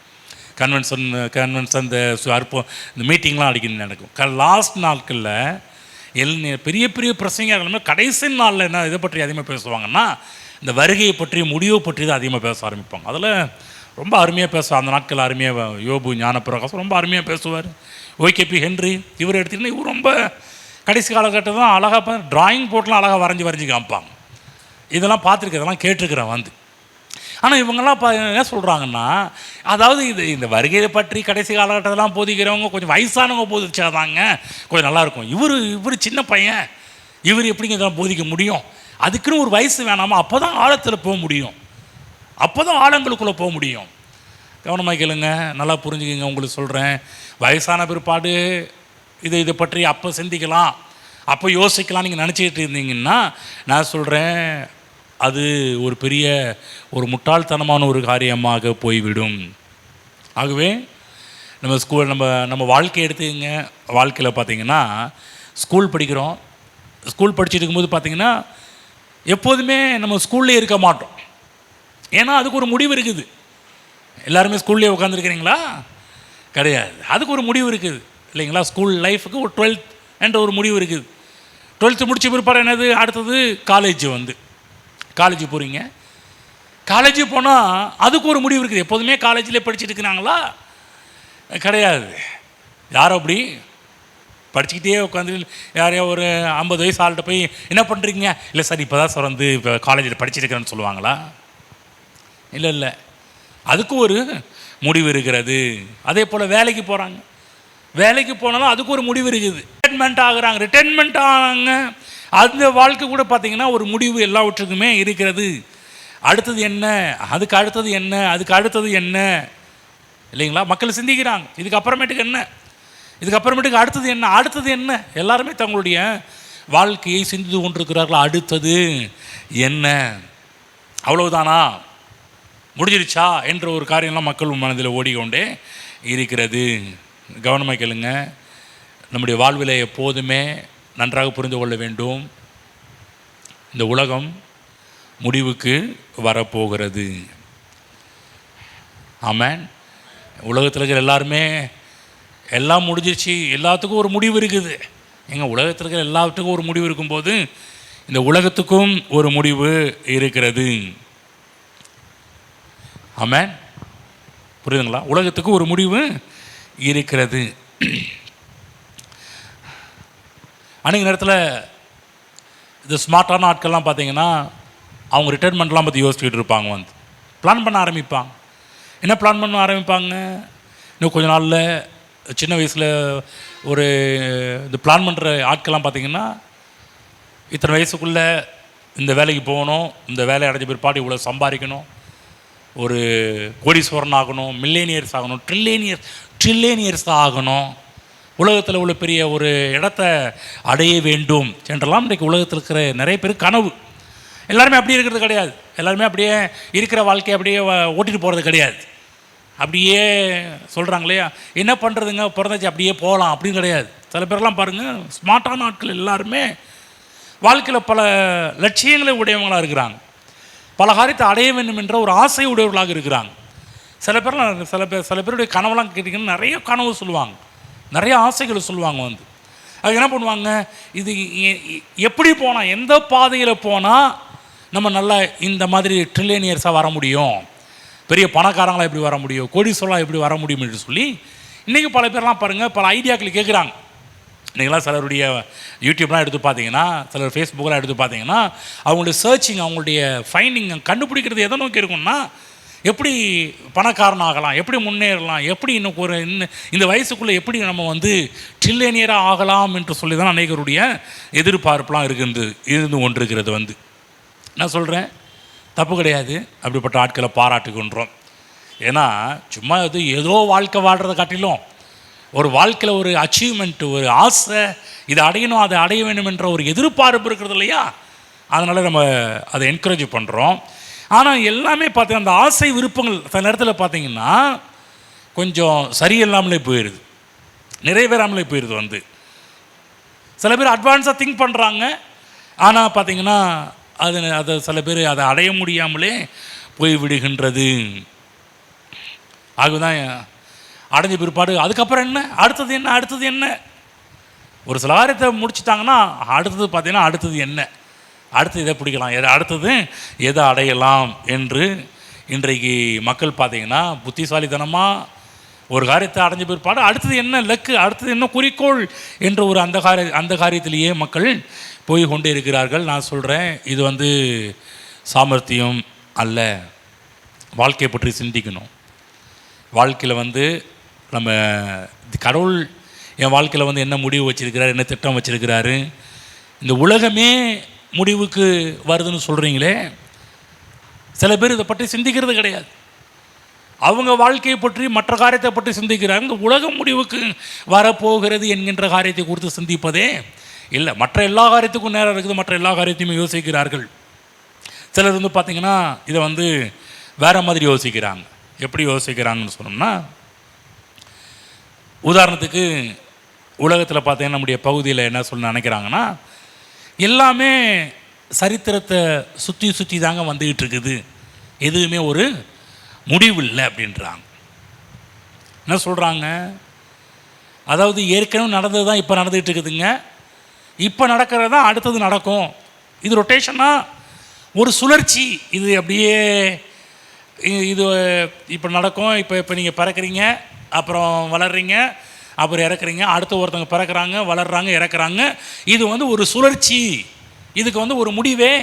கன்வென்ஷன் இந்த மீட்டிங்லாம் அடிக்கடி நடக்கும். லாஸ்ட் நாட்களில் பெரிய பெரிய பிரசங்க கடைசி நாளில் என்ன இதை பற்றி அதிகமாக பேசுவாங்கன்னா, இந்த வருகையை பற்றி முடிவை பற்றி தான் அதிகமாக பேச ஆரம்பிப்பாங்க. அதில் ரொம்ப அருமையாக பேசுவார். அந்த நாட்கள் அருமையாக யோபு ஞானப்பிரகாசம் ரொம்ப அருமையாக பேசுவார். OKP ஹென்றி இவர் எடுத்திங்கன்னா இவர் ரொம்ப கடைசி காலகட்டம் தான் அழகாக ட்ராயிங் போட்டுலாம் அழகாக வரைஞ்சி காமிப்பாங்க. இதெல்லாம் பார்த்துருக்கேன், இதெல்லாம் கேட்டிருக்கிறேன். ஆனால் இவங்கெல்லாம் என்ன சொல்கிறாங்கன்னா, அதாவது இந்த வருகையை பற்றி கடைசி காலகட்டத்தெல்லாம் போதிக்கிறவங்க கொஞ்சம் வயசானவங்க போதிச்சாதாங்க கொஞ்சம் நல்லாயிருக்கும். இவர் சின்ன பையன், இவர் எப்படிங்க இதெல்லாம் போதிக்க முடியும்? அதுக்குன்னு ஒரு வயசு வேணாமா? அப்போ தான் ஆழத்தில் போக முடியும், அப்போ தான் ஆழங்களுக்குள்ளே போக முடியும். கவனமாக கேளுங்க, நல்லா புரிஞ்சுக்கிங்க. உங்களுக்கு சொல்கிறேன், வயசான பிற்பாடு இதை பற்றி அப்போ சிந்திக்கலாம், அப்போ யோசிக்கலாம் நீங்கள் நினச்சிக்கிட்டு இருந்தீங்கன்னா, நான் சொல்கிறேன் அது ஒரு பெரிய ஒரு முட்டாள்தனமான ஒரு காரியமாக போய்விடும். ஆகவே நம்ம வாழ்க்கையை எடுத்துக்கங்க. வாழ்க்கையில் பார்த்திங்கன்னா ஸ்கூல் படிக்கிறோம். ஸ்கூல் படிச்சுட்டு இருக்கும்போது பார்த்திங்கன்னா எப்போதுமே நம்ம ஸ்கூல்லே இருக்க மாட்டோம். ஏன்னா அதுக்கு ஒரு முடிவு இருக்குது. எல்லாருமே ஸ்கூல்லே உட்காந்துருக்கிறீங்களா? கிடையாது. அதுக்கு ஒரு முடிவு இருக்குது இல்லைங்களா? ஸ்கூல் லைஃபுக்கு ஒரு 12th என்ற ஒரு முடிவு இருக்குது. 12th முடிச்ச பிற்பாடு என்னது, அடுத்தது காலேஜ் போகிறீங்க. காலேஜ் போனால் அதுக்கு ஒரு முடிவு இருக்குது. எப்போதுமே காலேஜில் படிச்சுட்டு இருக்கிறாங்களா? கிடையாது. யாரோ அப்படி படிச்சுக்கிட்டே உட்காந்து யாரையோ ஒரு 50 வயசு ஆள்கிட்ட போய் என்ன பண்ணுறீங்க, இல்லை சார் இப்போ தான் சார் இப்போ காலேஜில் படிச்சுட்டு இருக்கிறேன்னு சொல்லுவாங்களா? இல்லை, அதுக்கு ஒரு முடிவு இருக்கிறது. அதே போல் வேலைக்கு போகிறாங்க. வேலைக்கு போனாலும் அதுக்கு ஒரு முடிவு இருக்குது. ரிட்டைர்மெண்ட் ஆகிறாங்க. அந்த வாழ்க்கை கூட பார்த்திங்கன்னா ஒரு முடிவு எல்லாவற்றுக்குமே இருக்கிறது. அடுத்தது என்ன, அதுக்கு அடுத்தது என்ன, அதுக்கு அடுத்தது என்ன, இல்லைங்களா? மக்கள் சிந்திக்கிறாங்க. இதுக்கப்புறமேட்டுக்கு என்ன, இதுக்கப்புறமேட்டுக்கு அடுத்தது என்ன, எல்லாருமே தங்களுடைய வாழ்க்கையை சிந்தித்து கொண்டிருக்கிறார்கள். அடுத்தது என்ன, அவ்வளவுதானா, முடிஞ்சிருச்சா என்ற ஒரு காரியம்லாம் மக்கள் மனதில் ஓடிக்கொண்டே இருக்கிறது. கவனமாக கேளுங்க. நம்முடைய வாழ்வில் எப்போதுமே நன்றாக புரிந்து கொள்ள வேண்டும், இந்த உலகம் முடிவுக்கு வரப்போகிறது. ஆமாம். உலகத்தில் இருக்கிற எல்லாருமே எல்லாம் முடிஞ்சிருச்சு, எல்லாத்துக்கும் ஒரு முடிவு இருக்குது. எங்கள் உலகத்தில் இருக்கிற எல்லாத்துக்கும் ஒரு முடிவு இருக்கும்போது இந்த உலகத்துக்கும் ஒரு முடிவு இருக்கிறது. ஆமென், புரியுதுங்களா? உலகத்துக்கு ஒரு முடிவு இருக்கிறது. அன்றைக்கி நேரத்தில் இந்த ஸ்மார்ட்டான ஆட்கள்லாம் பார்த்தீங்கன்னா அவங்க ரிட்டைர்மெண்ட்லாம் பற்றி யோசிச்சுக்கிட்டு இருப்பாங்க. வந்து பிளான் பண்ண ஆரம்பிப்பாங்க. என்ன பிளான் பண்ண ஆரம்பிப்பாங்க? இன்னும் கொஞ்ச நாளில் சின்ன வயசில் ஒரு இந்த பிளான் பண்ணுற ஆட்கள்லாம் பார்த்திங்கன்னா இத்தனை வயசுக்குள்ளே இந்த வேலைக்கு போகணும், இந்த வேலை அடைஞ்ச பிற்பாடு இவ்வளோ சம்பாதிக்கணும், ஒரு கோடீஸ்வரன் ஆகணும், மில்லேனியர்ஸ் ஆகணும், ட்ரில்லேனியர்ஸ் ஆகணும், உலகத்தில் உள்ள பெரிய ஒரு இடத்த அடைய வேண்டும் என்றெல்லாம் இன்றைக்கு உலகத்தில் இருக்கிற நிறைய பேர் கனவு. எல்லாருமே அப்படி இருக்கிறது கிடையாது. எல்லாருமே அப்படியே இருக்கிற வாழ்க்கையை அப்படியே ஓட்டிகிட்டு போகிறது கிடையாது. அப்படியே சொல்கிறாங்க இல்லையா, என்ன பண்ணுறதுங்க, பிறந்தாச்சு அப்படியே போகலாம் அப்படின்னு கிடையாது. சில பேர்லாம் பாருங்கள், ஸ்மார்ட்டான ஆட்கள் எல்லாருமே வாழ்க்கையில் பல லட்சியங்களை உடையவங்களாக இருக்கிறாங்க. பல காரியத்தை அடைய வேண்டும் என்ற ஒரு ஆசை உடையவர்களாக இருக்கிறாங்க. சில பேருடைய கனவெல்லாம் கேட்டிங்கன்னா நிறைய கனவு சொல்லுவாங்க, நிறைய ஆசைகளை சொல்லுவாங்க. வந்து அது என்ன பண்ணுவாங்க, இது எப்படி போனால், எந்த பாதையில் போனால் நம்ம நல்லா இந்த மாதிரி ட்ரில்லியனியர்ஸாக வர முடியும், பெரிய பணக்காரங்களாக எப்படி வர முடியும், கோடீஸ்வரலாம் எப்படி வர முடியும் என்று சொல்லி இன்றைக்கி பல பேர்லாம் பாருங்கள் பல ஐடியாக்கள் கேட்குறாங்க. இன்றைக்கெல்லாம் சிலருடைய யூடியூப்லாம் எடுத்து பார்த்தீங்கன்னா, சிலர் ஃபேஸ்புக்கெலாம் எடுத்து பார்த்தீங்கன்னா அவங்களுடைய சர்ச்சிங், அவங்களுடைய ஃபைண்டிங், கண்டுபிடிக்கிறது எதை நோக்கி இருக்குன்னா, எப்படி பணக்காரன் ஆகலாம், எப்படி முன்னேறலாம், எப்படி இன்னும் ஒரு இந்த வயசுக்குள்ளே எப்படி நம்ம வந்து ட்ரில்லியனியராக ஆகலாம் என்று சொல்லி தான் அநேகருடைய எதிர்பார்ப்புலாம் இருந்து கொண்டிருக்கிறது. வந்து நான் சொல்கிறேன், தப்பு கிடையாது, அப்படிப்பட்ட ஆட்களை பாராட்டுகின்றோம். ஏன்னா சும்மா இது ஏதோ வாழ்க்கை வாழ்கிறத காட்டிலும் ஒரு வாழ்க்கையில் ஒரு அச்சீவ்மெண்ட்டு, ஒரு ஆசை, இதை அடையணும், அதை அடைய வேண்டும் என்ற ஒரு எதிர்பார்ப்பு இருக்கிறது இல்லையா, அதனால் நம்ம அதை என்கரேஜ் பண்ணுறோம். ஆனால் எல்லாமே பார்த்தீங்கன்னா அந்த ஆசை விருப்பங்கள் சில நேரத்தில் பார்த்தீங்கன்னா கொஞ்சம் சரியில்லாமலே போயிடுது, நிறைவேறாமலே போயிடுது. வந்து சில பேர் அட்வான்ஸாக திங்க் பண்ணுறாங்க, ஆனால் பார்த்தீங்கன்னா அதை சில பேர் அதை அடைய முடியாமலே போய் விடுகின்றது. ஆகுதான் அடைஞ்ச பிற்பாடு அதுக்கப்புறம் என்ன, அடுத்தது என்ன, ஒரு சில காரியத்தை முடிச்சுட்டாங்கன்னா அடுத்தது பார்த்தீங்கன்னா அடுத்தது என்ன, அடுத்து எதை பிடிக்கலாம், அடுத்தது எதை அடையலாம் என்று இன்றைக்கு மக்கள் பார்த்தீங்கன்னா புத்திசாலித்தனமாக ஒரு காரியத்தை அடைஞ்ச பிற்பாடு அடுத்தது என்ன லக்கு, அடுத்தது என்ன குறிக்கோள் என்ற ஒரு அந்த காரியத்திலேயே மக்கள் போய் கொண்டே இருக்கிறார்கள். நான் சொல்கிறேன், இது வந்து சாமர்த்தியம் அல்ல. வாழ்க்கையை பற்றி சிந்திக்கணும். வாழ்க்கையில் வந்து நம்ம கடவுள் என் வாழ்க்கையில் வந்து என்ன முடிவு வச்சுருக்கிறார், என்ன திட்டம் வச்சுருக்கிறாரு, இந்த உலகமே முடிவுக்கு வருதுன்னு சொல்கிறீங்களே, சில பேர் இதை பற்றி சிந்திக்கிறது கிடையாது. அவங்க வாழ்க்கையை பற்றி மற்ற காரியத்தை பற்றி சிந்திக்கிறாங்க. இந்த உலகம் முடிவுக்கு வரப்போகிறது என்கின்ற காரியத்தை குறித்து சிந்திப்பதே இல்லை. மற்ற எல்லா காரியத்துக்கும் நேரம் இருக்குது, மற்ற எல்லா காரியத்தையுமே யோசிக்கிறார்கள். சிலர் வந்து பார்த்திங்கன்னா இதை வந்து வேறு மாதிரி யோசிக்கிறாங்க. எப்படி யோசிக்கிறாங்கன்னு சொன்னோம்னா, உதாரணத்துக்கு உலகத்தில் பார்த்தீங்கன்னா நம்முடைய பகுதியில் என்ன சொல்ல நினைக்கிறாங்கன்னா, எல்லாமே சரித்திரத்தை சுற்றி தாங்க வந்துக்கிட்டு இருக்குது, எதுவுமே ஒரு முடிவு இல்லை அப்படின்றாங்க. என்ன சொல்கிறாங்க, அதாவது ஏற்கனவே நடந்தது தான் இப்போ நடந்துகிட்டு இருக்குதுங்க, இப்போ நடக்கிறது தான் அடுத்தது நடக்கும், இது ரொட்டேஷனாக ஒரு சுழற்சி, இது அப்படியே இது இப்போ நடக்கும். இப்போ நீங்கள் பிறக்கிறீங்க, அப்புறம் வளர்றீங்க, அப்புறம் இறக்குறீங்க, அடுத்த ஒருத்தவங்க பிறக்கிறாங்க, வளர்கிறாங்க, இறக்குறாங்க, இது வந்து ஒரு சுழற்சி, இதுக்கு வந்து ஒரு முடிவே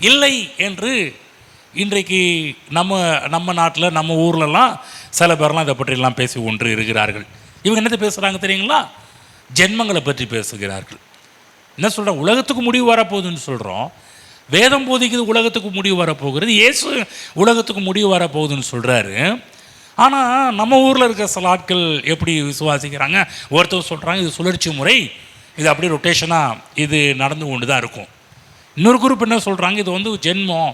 இல்லை என்று இன்றைக்கு நம்ம நாட்டில் நம்ம ஊர்லலாம் சில பேர்லாம் இதை பற்றிலாம் பேசி கொண்டு இருக்கிறார்கள். இவங்க என்னத்தை பேசுகிறாங்க தெரியுங்களா, ஜென்மங்களை பற்றி பேசுகிறார்கள். என்ன சொல்கிறோம், உலகத்துக்கு முடிவு வரப்போகுதுன்னு சொல்கிறோம், வேதம் போதிக்குது உலகத்துக்கு முடிவு வரப்போகிறது, இயேசு உலகத்துக்கு முடிவு வரப்போகுதுன்னு சொல்கிறாரு. ஆனால் நம்ம ஊரில் இருக்க சில ஆட்கள் எப்படி விசுவாசிக்கிறாங்க, ஒருத்தர் சொல்கிறாங்க இது சுழற்சி முறை, இது அப்படியே ரொட்டேஷனாக இது நடந்து கொண்டு தான் இருக்கும். இன்னொரு குரூப் என்ன சொல்கிறாங்க, இது வந்து ஜென்மம்,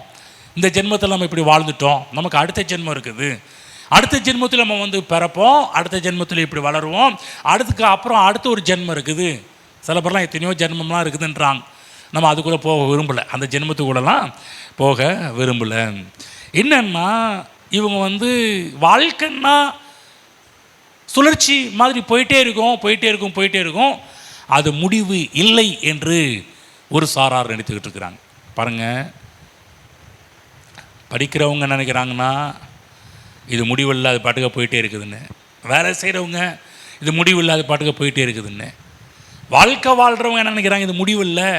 இந்த ஜென்மத்தில் நம்ம இப்படி வாழ்ந்துட்டோம், நமக்கு அடுத்த ஜென்மம் இருக்குது, அடுத்த ஜென்மத்தில் நம்ம வந்து பிறப்போம், அடுத்த ஜென்மத்தில் இப்படி வளருவோம், அடுத்துக்கு அப்புறம் அடுத்த ஒரு ஜென்மம் இருக்குது. சில பேர்லாம் எத்தனையோ ஜென்மம்லாம் இருக்குதுன்றாங்க. நம்ம அதுக்குள்ளே போக விரும்பலை, அந்த ஜென்மத்துக்குள்ளெல்லாம் போக விரும்பலை. என்னன்னா இவங்க வந்து வாழ்க்கைன்னா சுழற்சி மாதிரி போயிட்டே இருக்கும். அது முடிவு இல்லை என்று ஒரு சாரார் நினைத்துக்கிட்டு இருக்கிறாங்க. பாருங்கள், படிக்கிறவங்க நினைக்கிறாங்கன்னா இது முடிவில்லை, அது பாட்டுக்க போயிட்டே இருக்குதுன்னு. வேலை செய்கிறவங்க இது முடிவில்லை, அது பாட்டுக்க போயிட்டே இருக்குதுன்னு. வாழ்க்கை வாழ்கிறவங்க என்ன நினைக்கிறாங்க, இது முடிவில்லை,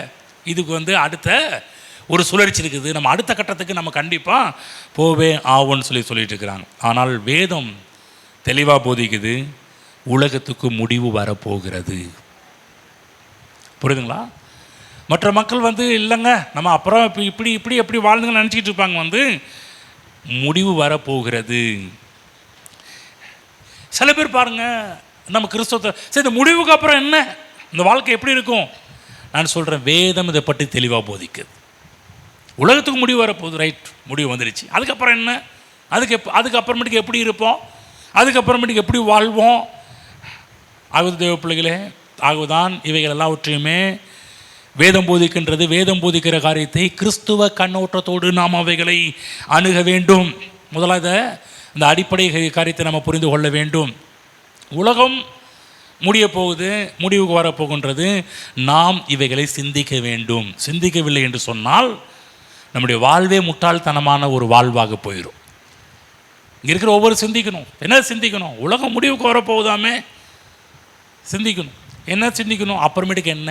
இதுக்கு அடுத்த ஒரு சுழற்சி இருக்குது, நம்ம அடுத்த கட்டத்துக்கு நம்ம கண்டிப்பாக போவே ஆவோன்னு சொல்லிட்டு இருக்கிறாங்க. ஆனால் வேதம் தெளிவாக போதிக்குது, உலகத்துக்கு முடிவு வரப்போகிறது. புரியுதுங்களா? மற்ற மக்கள் இல்லைங்க, நம்ம அப்புறம் இப்படி எப்படி வாழ்ந்துங்க நினச்சிக்கிட்டு இருப்பாங்க. முடிவு வரப்போகிறது. சில பேர் பாருங்கள், நம்ம கிறிஸ்தவத்தை சரி இந்த முடிவுக்கு அப்புறம் என்ன, இந்த வாழ்க்கை எப்படி இருக்கும்? நான் சொல்கிறேன், வேதம் இதை பற்றி தெளிவாக போதிக்குது. உலகத்துக்கு முடிவு வரப்போகுது, ரைட், முடிவு வந்துடுச்சு. அதுக்கப்புறம் என்ன, அதுக்கப்புறமேட்டுக்கு எப்படி இருப்போம், அதுக்கப்புறமேட்டுக்கு எப்படி வாழ்வோம்? ஆகுது தேவ பிள்ளைகளே, ஆகுதான் இவைகள் எல்லாவற்றையுமே வேதம் போதிக்கின்றது. வேதம் போதிக்கிற காரியத்தை கிறிஸ்துவ கண்ணோட்டத்தோடு நாம் அவைகளை அணுக வேண்டும். முதலாவது இந்த அடிப்படை காரியத்தை நம்ம புரிந்து கொள்ள வேண்டும். உலகம் முடிய போகுது, முடிவுக்கு வரப்போகின்றது. நாம் இவைகளை சிந்திக்க வேண்டும். சிந்திக்கவில்லை என்று சொன்னால் நம்முடைய வாழ்வே முட்டாள்தனமான ஒரு வாழ்வாக போயிடும். இங்கே இருக்கிற ஒவ்வொரு சிந்திக்கணும். என்ன சிந்திக்கணும்? உலகம் முடிவுக்கு வரப்போகுதாமே, சிந்திக்கணும். என்ன சிந்திக்கணும்? அப்புறமேட்டுக்கு என்ன,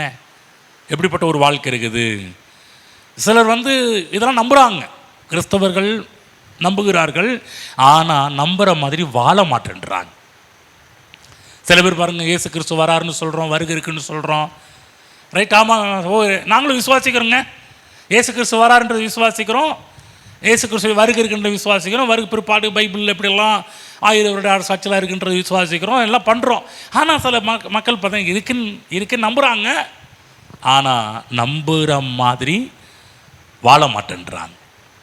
எப்படிப்பட்ட ஒரு வாழ்க்கை இருக்குது. சிலர் இதெல்லாம் நம்புகிறாங்க, கிறிஸ்தவர்கள் நம்புகிறார்கள், ஆனால் நம்புகிற மாதிரி வாழ மாட்டேன்றாங்க. சில பேர் பாருங்கள், இயேசு கிறிஸ்து வராருன்னு சொல்கிறோம், வருகை இருக்குன்னு சொல்கிறோம், ரைட், ஆமாம், நாங்களும் விசுவாசிக்கிறோங்க, இயேசு கிறிஸ்து வராருன்றது விசுவாசிக்கிறோம், இயேசு கிறிஸ்து வருகை இருக்குன்ற விசுவாசிக்கிறோம், வருகை பிற்பாடு பைபிளில் எப்படியெல்லாம் 1000 வருட சாட்சியெல்லாம் இருக்குன்றது விசுவாசிக்கிறோம், எல்லாம் பண்ணுறோம். ஆனால் சில மக்கள் பார்த்தீங்கன்னா இருக்குன்னு நம்புகிறாங்க, ஆனால் நம்புகிற மாதிரி வாழ மாட்டேன்றாங்க.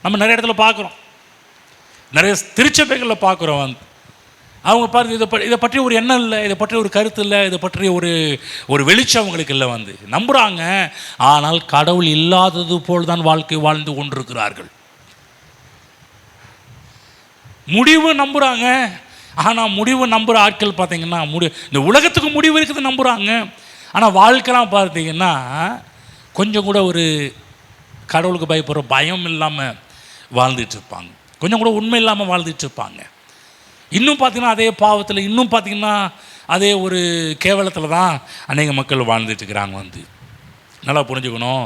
நம்ம நிறைய இடத்துல பார்க்குறோம், நிறைய திருச்சபைகளில் பார்க்குறோம். அவங்க பாருங்கள், இதை பற்றி ஒரு எண்ணம் இல்லை, இதை பற்றி ஒரு கருத்து இல்லை, இதை பற்றி ஒரு வெளிச்சம் அவங்களுக்கு இல்லை. நம்புகிறாங்க, ஆனால் கடவுள் இல்லாதது போல் தான் வாழ்க்கை வாழ்ந்து கொண்டிருக்கிறார்கள். முடிவு நம்புகிறாங்க, ஆனால் முடிவு நம்புகிற ஆட்கள் பார்த்தீங்கன்னா இந்த உலகத்துக்கு முடிவு இருக்குது நம்புகிறாங்க, ஆனால் வாழ்க்கைலாம் பார்த்தீங்கன்னா கொஞ்சம் கூட ஒரு கடவுளுக்கு பயப்படுற பயம் இல்லாமல் வாழ்ந்துட்டுருப்பாங்க, கொஞ்சம் கூட உண்மை இல்லாமல் வாழ்ந்துட்டுருப்பாங்க. இன்னும் பார்த்திங்கன்னா அதே பாவத்தில், இன்னும் பார்த்திங்கன்னா அதே ஒரு கேவலத்தில் தான் அநேக மக்கள் வாழ்ந்துட்டுருக்கிறாங்க. நல்லா புரிஞ்சுக்கணும்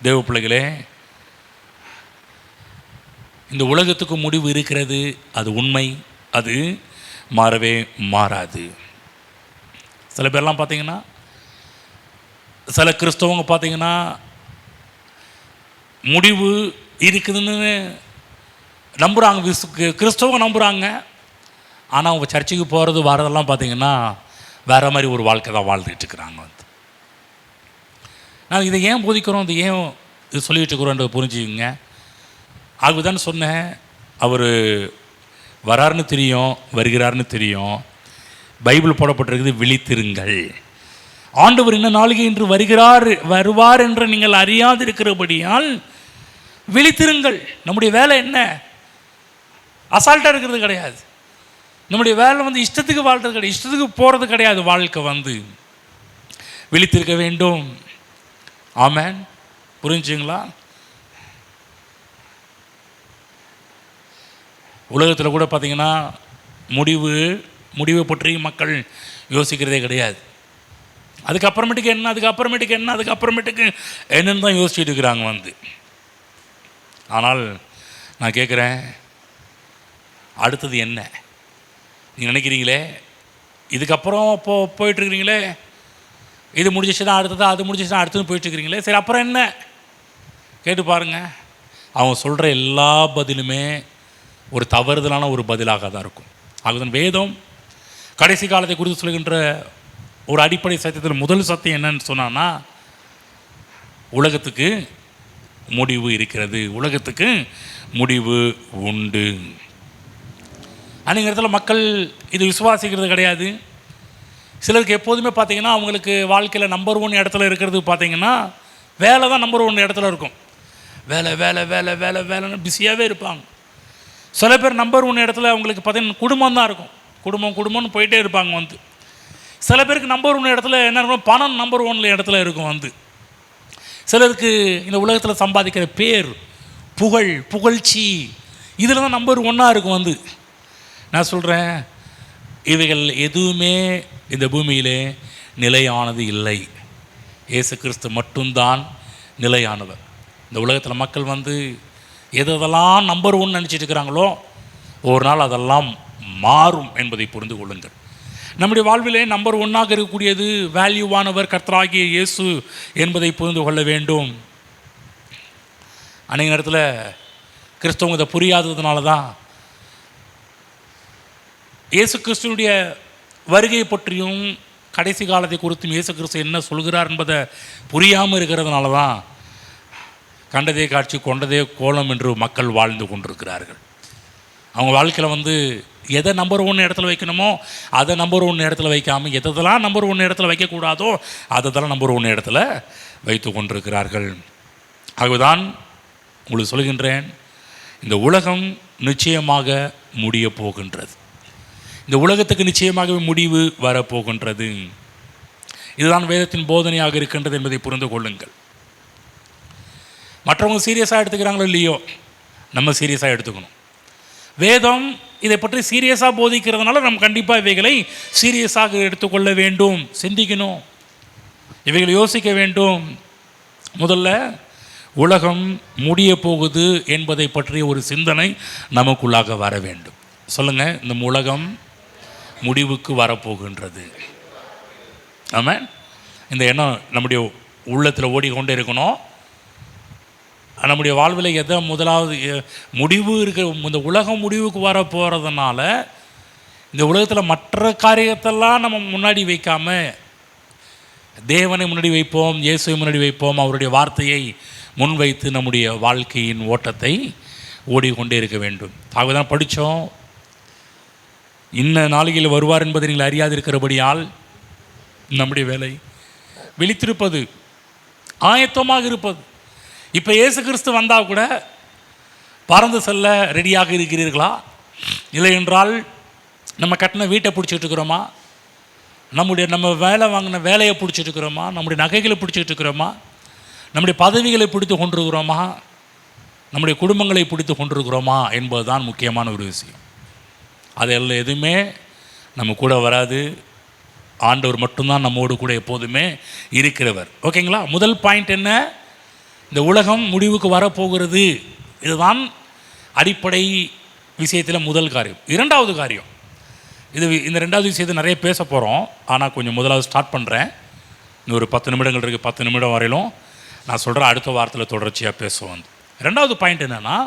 தேவ பிள்ளைகளே, இந்த உலகத்துக்கு முடிவு இருக்கிறது, அது உண்மை, அது மாறவே மாறாது. சில பேர்லாம் பார்த்திங்கன்னா, சில கிறிஸ்தவங்க பார்த்திங்கன்னா முடிவு இருக்குதுன்னு நம்புகிறாங்க, கிறிஸ்தவங்க நம்புகிறாங்க, ஆனால் அவங்க சர்ச்சுக்கு போகிறது வரதெல்லாம் பார்த்திங்கன்னா வேறு மாதிரி ஒரு வாழ்க்கை தான் வாழ்ந்துட்டுருக்குறாங்க. நான் இதை ஏன் போதிக்கிறோம், இது ஏன் இது சொல்லிகிட்டு இருக்கிறோன்றதை புரிஞ்சுக்குங்க. ஆகுதான்னு சொன்னேன், அவர் வராருன்னு தெரியும், வருகிறாருன்னு தெரியும், பைபிள் போடப்பட்டிருக்குது, விழித்திருங்கள், ஆண்டவர் இன்ன நாளிகை இன்று வருவார் என்று நீங்கள் அறியாது இருக்கிறபடியால் விழித்திருங்கள். நம்முடைய வேலை என்ன? அசால்ட்டாக இருக்கிறது கிடையாது. நம்முடைய வேலை இஷ்டத்துக்கு வாழ்றது கிடையாது, இஷ்டத்துக்கு போகிறது கிடையாது. வாழ்க்கை விழித்திருக்க வேண்டும். ஆமென், புரிஞ்சுங்களா? உலகத்தில் கூட பார்த்திங்கன்னா முடிவை பற்றி மக்கள் யோசிக்கிறதே கிடையாது. அதுக்கப்புறமேட்டுக்கு என்னன்னு தான் யோசிச்சுட்டு இருக்கிறாங்க. ஆனால் நான் கேட்குறேன், அடுத்தது என்ன? நீங்கள் நினைக்கிறீங்களே, இதுக்கப்புறம் போயிட்டுருக்கிறீங்களே, இது முடிஞ்சிச்சுன்னா அடுத்தது, அது முடிஞ்சிச்சுன்னா அடுத்தது போயிட்டுருக்கிறீங்களே, சரி அப்புறம் என்ன கேட்டு பாருங்கள். அவங்க சொல்கிற எல்லா பதிலுமே ஒரு தவறுதலான ஒரு பதிலாக தான் இருக்கும். ஆகுதான் வேதம் கடைசி காலத்தை குறித்து சொல்கின்ற ஒரு அடிப்படை சத்தியத்தில் முதல் சத்தியம் என்னன்னு சொன்னான்னா, உலகத்துக்கு முடிவு இருக்கிறது, உலகத்துக்கு முடிவு உண்டு. அன்றைய மக்கள் இது விசுவாசிக்கிறது கிடையாது. சிலருக்கு எப்போதுமே பார்த்திங்கன்னா அவங்களுக்கு வாழ்க்கையில் நம்பர் 1 இடத்துல இருக்கிறது பார்த்திங்கன்னா வேலை தான் நம்பர் 1 இடத்துல இருக்கும். வேலைன்னு பிஸியாகவே இருப்பாங்க. சில பேர் நம்பர் 1 இடத்துல அவங்களுக்கு பார்த்திங்கன்னா குடும்பம் தான் இருக்கும். குடும்பம்னு போயிட்டே இருப்பாங்க வந்து. சில பேருக்கு நம்பர் 1 இடத்துல என்ன இருக்கும், பணம் நம்பர் 1 இடத்துல இருக்கும் வந்து. சிலருக்கு இந்த உலகத்தில் சம்பாதிக்கிற பேர், புகழ்ச்சி இதில் தான் நம்பர் 1 இருக்கும் வந்து. நான் சொல்கிறேன், இவைகள் எதுவுமே இந்த பூமியிலே நிலையானது இல்லை. இயேசு கிறிஸ்து மட்டும்தான் நிலையானவர். இந்த உலகத்தில் மக்கள் வந்து எதெல்லாம் நம்பர் 1 நினச்சிட்டு இருக்கிறாங்களோ ஒரு நாள் அதெல்லாம் மாறும் என்பதை புரிந்து கொள்ளுங்கள். நம்முடைய வாழ்விலே நம்பர் 1 இருக்கக்கூடியது வேல்யூவானவர் கர்த்தராகிய இயேசு என்பதை புரிந்து கொள்ள வேண்டும். அநேக நேரத்தில் கிறிஸ்தவங்க இதை புரியாததுனால தான் இயேசு கிறிஸ்துவனுடைய வருகையை பற்றியும் கடைசி காலத்தை குறித்தும் இயேசு கிறிஸ்து என்ன சொல்கிறார் என்பதை புரியாமல் இருக்கிறதுனால தான் கண்டதே காட்சி கொண்டதே கோலம் என்று மக்கள் வாழ்ந்து கொண்டிருக்கிறார்கள். அவங்க வாழ்க்கையில் வந்து எதை நம்பர் 1 இடத்துல வைக்கணுமோ அதை நம்பர் 1 இடத்துல வைக்காமல், எதெல்லாம் நம்பர் 1 இடத்துல வைக்கக்கூடாதோ அதெல்லாம் நம்பர் 1 இடத்துல வைத்து கொண்டிருக்கிறார்கள். ஆகவேதான் உங்களுக்கு சொல்கின்றேன், இந்த உலகம் நிச்சயமாக முடிய போகின்றது. இந்த உலகத்துக்கு நிச்சயமாகவே முடிவு வரப்போகின்றது. இதுதான் வேதத்தின் போதனையாக இருக்கின்றது என்பதை புரிந்து கொள்ளுங்கள். மற்றவங்க சீரியஸாக எடுத்துக்கிறாங்களோ இல்லையோ, நம்ம சீரியஸாக எடுத்துக்கணும். வேதம் இதை பற்றி சீரியஸாக போதிக்கிறதுனால நம்ம கண்டிப்பாக இவைகளை சீரியஸாக எடுத்துக்கொள்ள வேண்டும், சிந்திக்கணும், இவைகளை யோசிக்க வேண்டும். முதல்ல உலகம் முடிய போகுது என்பதை பற்றிய ஒரு சிந்தனை நமக்குள்ளாக வர வேண்டும். சொல்லுங்கள், இந்த உலகம் முடிவுக்கு வரப்போகின்றது. ஆமாம், இந்த எண்ணம் நம்முடைய உள்ளத்தில் ஓடிக்கொண்டே இருக்கணும். நம்முடைய வாழ்வில் எதை முதலாவது முடிவு இருக்கிற இந்த உலகம் முடிவுக்கு வர போகிறதுனால இந்த உலகத்தில் மற்ற காரியத்தெல்லாம் நம்ம முன்னாடி வைக்காமல் தேவனை முன்னாடி வைப்போம், இயேசுவை முன்னாடி வைப்போம், அவருடைய வார்த்தையை முன்வைத்து நம்முடைய வாழ்க்கையின் ஓட்டத்தை ஓடிக்கொண்டே இருக்க வேண்டும். ஆகதான் படித்தோம், இன்ன நாளிகையில் வருவார் என்பதை நீங்கள் அறியாதிருக்கிறபடியால் நம்முடைய வேலை விழித்திருப்பது, ஆயத்தமாக இருப்பது. இப்போ இயேசு கிறிஸ்து வந்தால் கூட பறந்து செல்ல ரெடியாக இருக்கிறீர்களா? இல்லை என்றால் நம்ம கட்டின வீட்டை பிடிச்சிட்டு இருக்கிறோமா? நம்ம வேலை வாங்கின வேலையை பிடிச்சிட்டு இருக்கிறோமா? நம்முடைய நகைகளை பிடிச்சிட்டு இருக்கிறோமா? நம்முடைய பதவிகளை பிடித்து கொண்டிருக்கிறோமா? நம்முடைய குடும்பங்களை பிடித்து கொண்டிருக்கிறோமா என்பது தான் முக்கியமான ஒரு விஷயம். அதெல்லாம் எதுவுமே நம்ம கூட வராது. ஆண்டவர் மட்டும்தான் நம்மோடு கூட எப்போதுமே இருக்கிறவர். ஓகேங்களா? முதல் பாயிண்ட் என்ன? இந்த உலகம் முடிவுக்கு வரப்போகிறது. இதுதான் அடிப்படை விஷயத்தில் முதல் காரியம். இரண்டாவது காரியம், இந்த ரெண்டாவது விஷயத்தை நிறைய பேச போகிறோம். ஆனால் கொஞ்சம் முதலாவது ஸ்டார்ட் பண்ணுறேன். இன்னும் ஒரு 10 நிமிடங்கள் இருக்குது. 10 நிமிடம் வரையிலும் நான் சொல்கிறேன், அடுத்த வாரத்தில் தொடர்ச்சியாக பேசுவோம். ரெண்டாவது பாயிண்ட் என்னென்னா,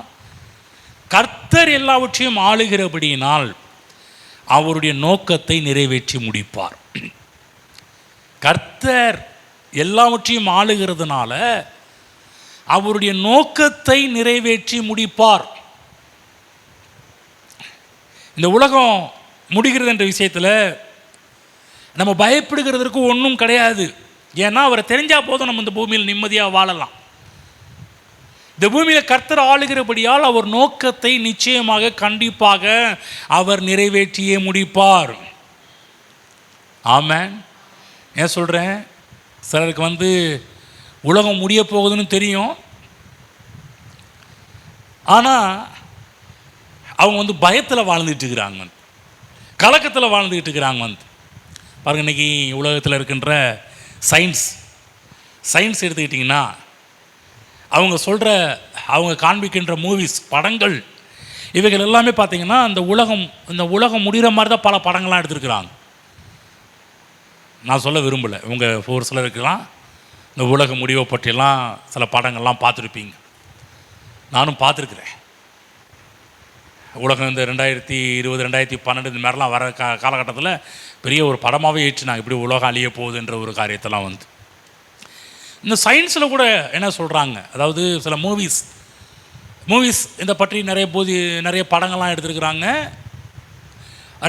கர்த்தர் எல்லாவற்றையும் ஆளுகிறபடியினால் அவருடைய நோக்கத்தை நிறைவேற்றி முடிப்பார். கர்த்தர் எல்லாவற்றையும் ஆளுகிறதுனால அவருடைய நோக்கத்தை நிறைவேற்றி முடிப்பார். இந்த உலகம் முடிகிறது என்ற விஷயத்தில் நம்ம பயப்படுகிறதுக்கு ஒன்றும் கிடையாது. ஏன்னா அவரை தெரிஞ்சால் போதும், நம்ம இந்த பூமியில் நிம்மதியாக வாழலாம். இந்த பூமியில் கர்த்தர் ஆளுகிறபடியால் அவர் நோக்கத்தை நிச்சயமாக கண்டிப்பாக அவர் நிறைவேற்றியே முடிப்பார். ஆமென். ஏன் சொல்கிறேன், சிலருக்கு உலகம் முடிய போகுதுன்னு தெரியும், ஆனால் அவங்க பயத்தில் வாழ்ந்துட்டு இருக்கிறாங்க, கலக்கத்தில் வாழ்ந்துக்கிட்டு இருக்கிறாங்க. பாருங்கள், இன்றைக்கி உலகத்தில் இருக்கின்ற சயின்ஸ் எடுத்துக்கிட்டிங்கன்னா அவங்க காண்பிக்கின்ற மூவிஸ், படங்கள், இவைகள் எல்லாமே பார்த்திங்கன்னா இந்த உலகம் முடிகிற மாதிரி தான் பல படங்கள்லாம் எடுத்துருக்குறாங்க. நான் சொல்ல விரும்பலை, ஒரு சிலருக்கெல்லாம் இந்த உலக முடிவை பற்றியெல்லாம் சில படங்கள்லாம் பார்த்துருப்பீங்க. நானும் பார்த்துருக்குறேன். உலகம் இந்த 2020 2012 இந்த மாதிரிலாம் வர காலகட்டத்தில் பெரிய ஒரு படமாகவே ஏற்றினாங்க, இப்படி உலகம் அழிய போகுதுன்ற ஒரு காரியத்தெல்லாம் இந்த சயின்ஸில் கூட என்ன சொல்கிறாங்க, அதாவது சில மூவிஸ் இதை பற்றி நிறைய படங்கள்லாம் எடுத்துருக்குறாங்க.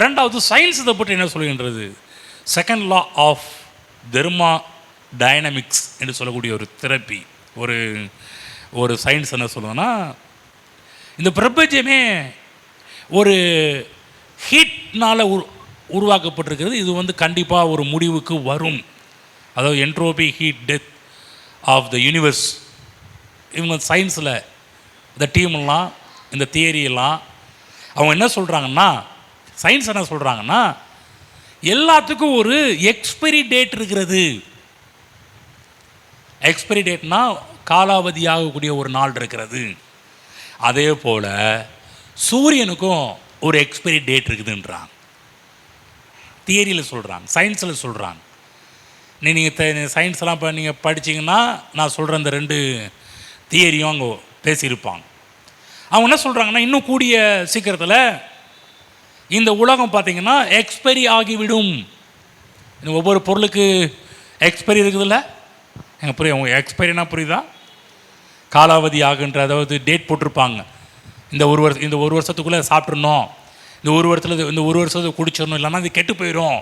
ரெண்டாவது சயின்ஸ் இதை பற்றி என்ன சொல்கின்றது, செகண்ட் லா ஆஃப் தெர்மோடைனமிக்ஸ் என்று சொல்லக்கூடிய ஒரு தெரப்பி, ஒரு சயின்ஸ் என்ன சொல்லுவோன்னா, இந்த பிரபஞ்சமே ஒரு ஹீட்னால் உருவாக்கப்பட்டிருக்கிறது. இது வந்து கண்டிப்பாக ஒரு முடிவுக்கு வரும். அதாவது entropy heat death of the universe. இவங்க சயின்ஸில் இந்த டீமெல்லாம் இந்த தியரியெல்லாம் அவங்க என்ன சொல்கிறாங்கன்னா, சயின்ஸ் என்ன சொல்கிறாங்கன்னா, எல்லாத்துக்கும் ஒரு எக்ஸ்பைரி டேட் இருக்கிறது. எக்ஸ்பைரி டேட்னா காலாவதி ஆகக்கூடிய ஒரு நாள் இருக்கிறது. அதே போல் சூரியனுக்கும் ஒரு எக்ஸ்பைரி டேட் இருக்குதுன்றாங்க. தியரியில் சொல்கிறாங்க, சயின்ஸில் சொல்கிறாங்க. நீங்கள் சயின்ஸ்லாம் இப்போ நீங்கள் படிச்சிங்கன்னா நான் சொல்கிற இந்த 2 தியரியும் அங்கே பேசியிருப்பாங்க. அவங்க என்ன சொல்கிறாங்கன்னா, இன்னும் கூடிய சீக்கிரத்தில் இந்த உலகம் பார்த்திங்கன்னா எக்ஸ்பைரி ஆகிவிடும். ஒவ்வொரு பொருளுக்கு எக்ஸ்பைரி இருக்குதுல்ல, எனக்கு புரியும். அவங்க எக்ஸ்பைரினா புரியுதா? காலாவதி ஆகுன்ற, அதாவது டேட் போட்டிருப்பாங்க. இந்த ஒரு வருஷத்துக்குள்ளே சாப்பிட்றணும், இந்த ஒரு வருஷத்துக்கு குடிச்சிடணும், இல்லைன்னா அது கெட்டு போயிடும்.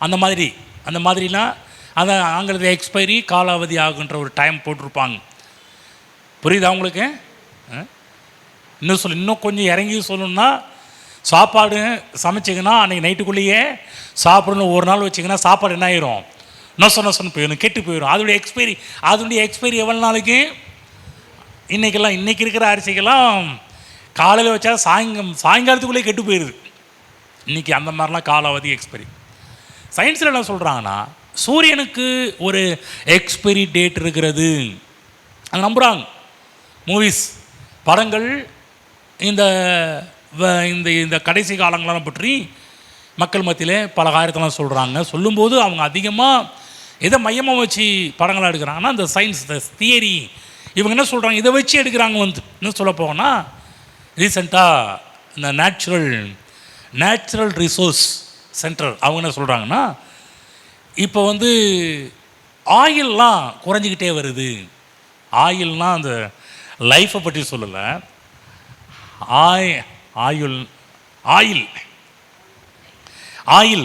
அந்த மாதிரிலாம் அதை ஆங்கிலத்தில் எக்ஸ்பைரி, காலாவதி ஆகுன்ற ஒரு டைம் போட்டிருப்பாங்க. புரியுதா உங்களுக்கு? இன்னும் கொஞ்சம் இறங்கி சொல்லணும்னா, சாப்பாடு சமைச்சிங்கன்னா அன்றைக்கி நைட்டுக்குள்ளேயே சாப்பிடணும். ஒரு நாள் வச்சிங்கன்னா சாப்பாடு என்ன ஆயிரும்? நொசன்னு போயிடும், கெட்டு போயிடும். அதனுடைய எக்ஸ்பைரி எவ்வளோ நாளைக்கு? இன்றைக்கி இருக்கிற அரிசிக்கெல்லாம் காலையில் வச்சா சாயங்காலத்துக்குள்ளேயே கெட்டு போயிடுது. இன்றைக்கி அந்த மாதிரிலாம் காலாவதி எக்ஸ்பைரி. சயின்ஸில் என்ன சொல்கிறாங்கன்னா, சூரியனுக்கு ஒரு எக்ஸ்பைரி டேட் இருக்கிறது. அது நம்புகிறாங்க. மூவிஸ், படங்கள் இந்த இந்த கடைசி காலங்களெல்லாம் பற்றி மக்கள் மத்தியிலே பல காரியத்தெல்லாம் சொல்கிறாங்க. சொல்லும்போது அவங்க அதிகமாக எதை மையமாக வச்சு படங்களாக எடுக்கிறாங்கன்னா, இந்த சயின்ஸ், இந்த தியரி, இவங்க என்ன சொல்கிறாங்க, இதை வச்சு எடுக்கிறாங்க. இன்னும் சொல்ல போனால் ரீசெண்டாக இந்த நேச்சுரல் ரிசோர்ஸ் சென்டர் அவங்க என்ன சொல்கிறாங்கன்னா, இப்போ வந்து ஆயில்லாம் குறைஞ்சிக்கிட்டே வருது. ஆயில்னால் அந்த லைஃப்பை பற்றி சொல்லலை, ஆயில்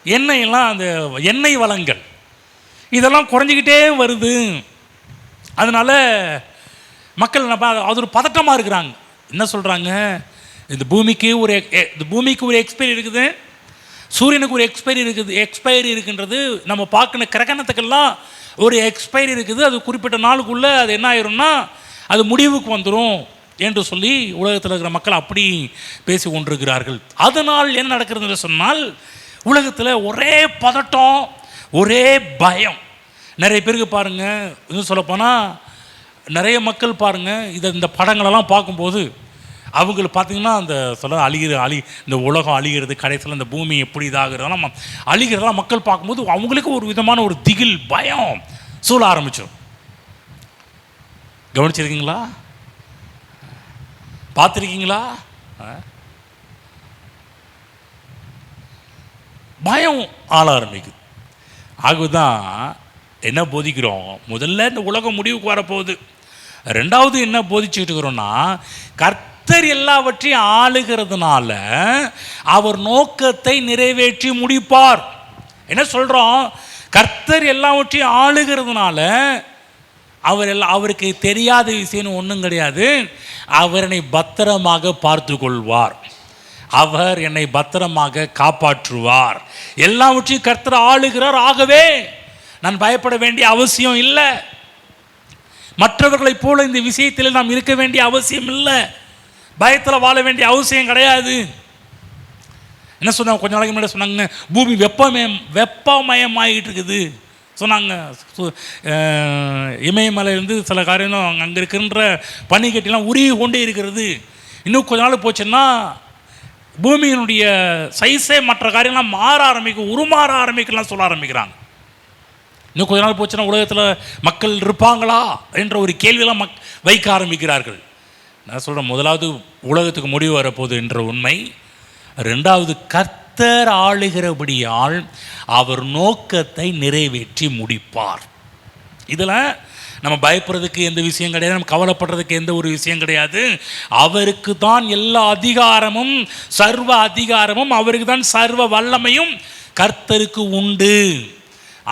எண்ணெயெல்லாம் அந்த எண்ணெய் வளங்கள் இதெல்லாம் குறைஞ்சிக்கிட்டே வருது. அதனால் மக்கள் அது ஒரு பதட்டமாக இருக்கிறாங்க. என்ன சொல்கிறாங்க, இந்த பூமிக்கு ஒரு எக்ஸ்பைரி இருக்குது, சூரியனுக்கு ஒரு எக்ஸ்பைரி இருக்குன்றது நம்ம பார்க்கணும். கிரகணத்துக்கெல்லாம் ஒரு எக்ஸ்பைரி இருக்குது. அது குறிப்பிட்ட நாளுக்குள்ளே அது என்ன ஆயிரும்னா அது முடிவுக்கு வந்துடும் என்று சொல்லி உலகத்தில் இருக்கிற மக்கள் அப்படி பேசி கொண்டிருக்கிறார்கள். அதனால் என்ன நடக்கிறதுன்னு சொன்னால், உலகத்தில் ஒரே பதட்டம், ஒரே பயம். நிறைய பேருக்கு பாருங்கள், இன்னும் சொல்லப்போனால் நிறைய மக்கள் பாருங்கள், இந்த படங்களெல்லாம் பார்க்கும்போது அவங்களுக்கு பார்த்திங்கன்னா அந்த இந்த உலகம் அழிகிறது, கடைசியில் இந்த பூமி எப்படி இதாகிறதெல்லாம் அழிகிறதெல்லாம் மக்கள் பார்க்கும்போது அவங்களுக்கு ஒரு விதமான ஒரு திகில், பயம் சூழ ஆரம்பிச்சிடும். கவனிச்சிருக்கீங்களா? பார்த்துருக்கீங்களா? பயம் ஆள ஆரம்பிக்குது. ஆகுதான் என்ன போதிக்கிறோம், முதல்ல இந்த உலகம் முடிவுக்கு வரப்போகுது. ரெண்டாவது என்ன போதிச்சுக்கிட்டு இருக்கிறோன்னா, கர்த்தர் எல்லாவற்றையும் ஆளுகிறதுனால அவர் நோக்கத்தை நிறைவேற்றி முடிப்பார். என்ன சொல்கிறோம், கர்த்தர் எல்லாவற்றையும் ஆளுகிறதுனால அவருக்கு தெரியாத விஷயம் ஒன்றும் கிடையாது. அவர் என்னை பத்திரமாக பார்த்து கொள்வார், அவர் என்னை பத்திரமாக காப்பாற்றுவார். எல்லாவற்றையும் கர்த்தர் ஆளுகிறார். ஆகவே நான் பயப்பட வேண்டிய அவசியம் இல்லை. மற்றவர்களைப் போல இந்த விஷயத்தில் நாம் இருக்க வேண்டிய அவசியம் இல்லை. பயத்தில் வாழ வேண்டிய அவசியம் கிடையாது. என்ன சொன்னாங்க, கொஞ்ச நாளைக்கு முன்னாடி சொன்னாங்க, பூமி வெப்பமயமாகிட்டு இருக்குது சொன்னாங்க. இமயமலையிலேருந்து சில காரியம் அங்கே இருக்கின்ற பனிக்கட்டிலாம் உருகி கொண்டே இருக்கிறது. இன்னும் கொஞ்ச நாள் போச்சுன்னா பூமியினுடைய சைஸே மற்ற காரியம்லாம் மாற ஆரம்பிக்கும், உருமாற ஆரம்பிக்கலாம் சொல்ல ஆரம்பிக்கிறாங்க. இன்னும் கொஞ்ச நாள் போச்சுன்னா உலகத்தில் மக்கள் இருப்பாங்களா என்ற ஒரு கேள்வியெல்லாம் வைக்க ஆரம்பிக்கிறார்கள். நான் சொல்கிறேன், முதலாவது உலகத்துக்கு முடிவு வரப்போகுது என்ற உண்மை. ரெண்டாவது, கர்த்தர் ஆளுகிறபடியால் அவர் நோக்கத்தை நிறைவேற்றி முடிப்பார். இதில் நம்ம பயப்படுறதுக்கு எந்த விஷயம் கிடையாது, நம்ம கவலைப்படுறதுக்கு எந்த ஒரு விஷயம் கிடையாது. அவருக்கு தான் எல்லா அதிகாரமும், சர்வ அதிகாரமும், அவருக்கு தான் சர்வ வல்லமையும் கர்த்தருக்கு உண்டு.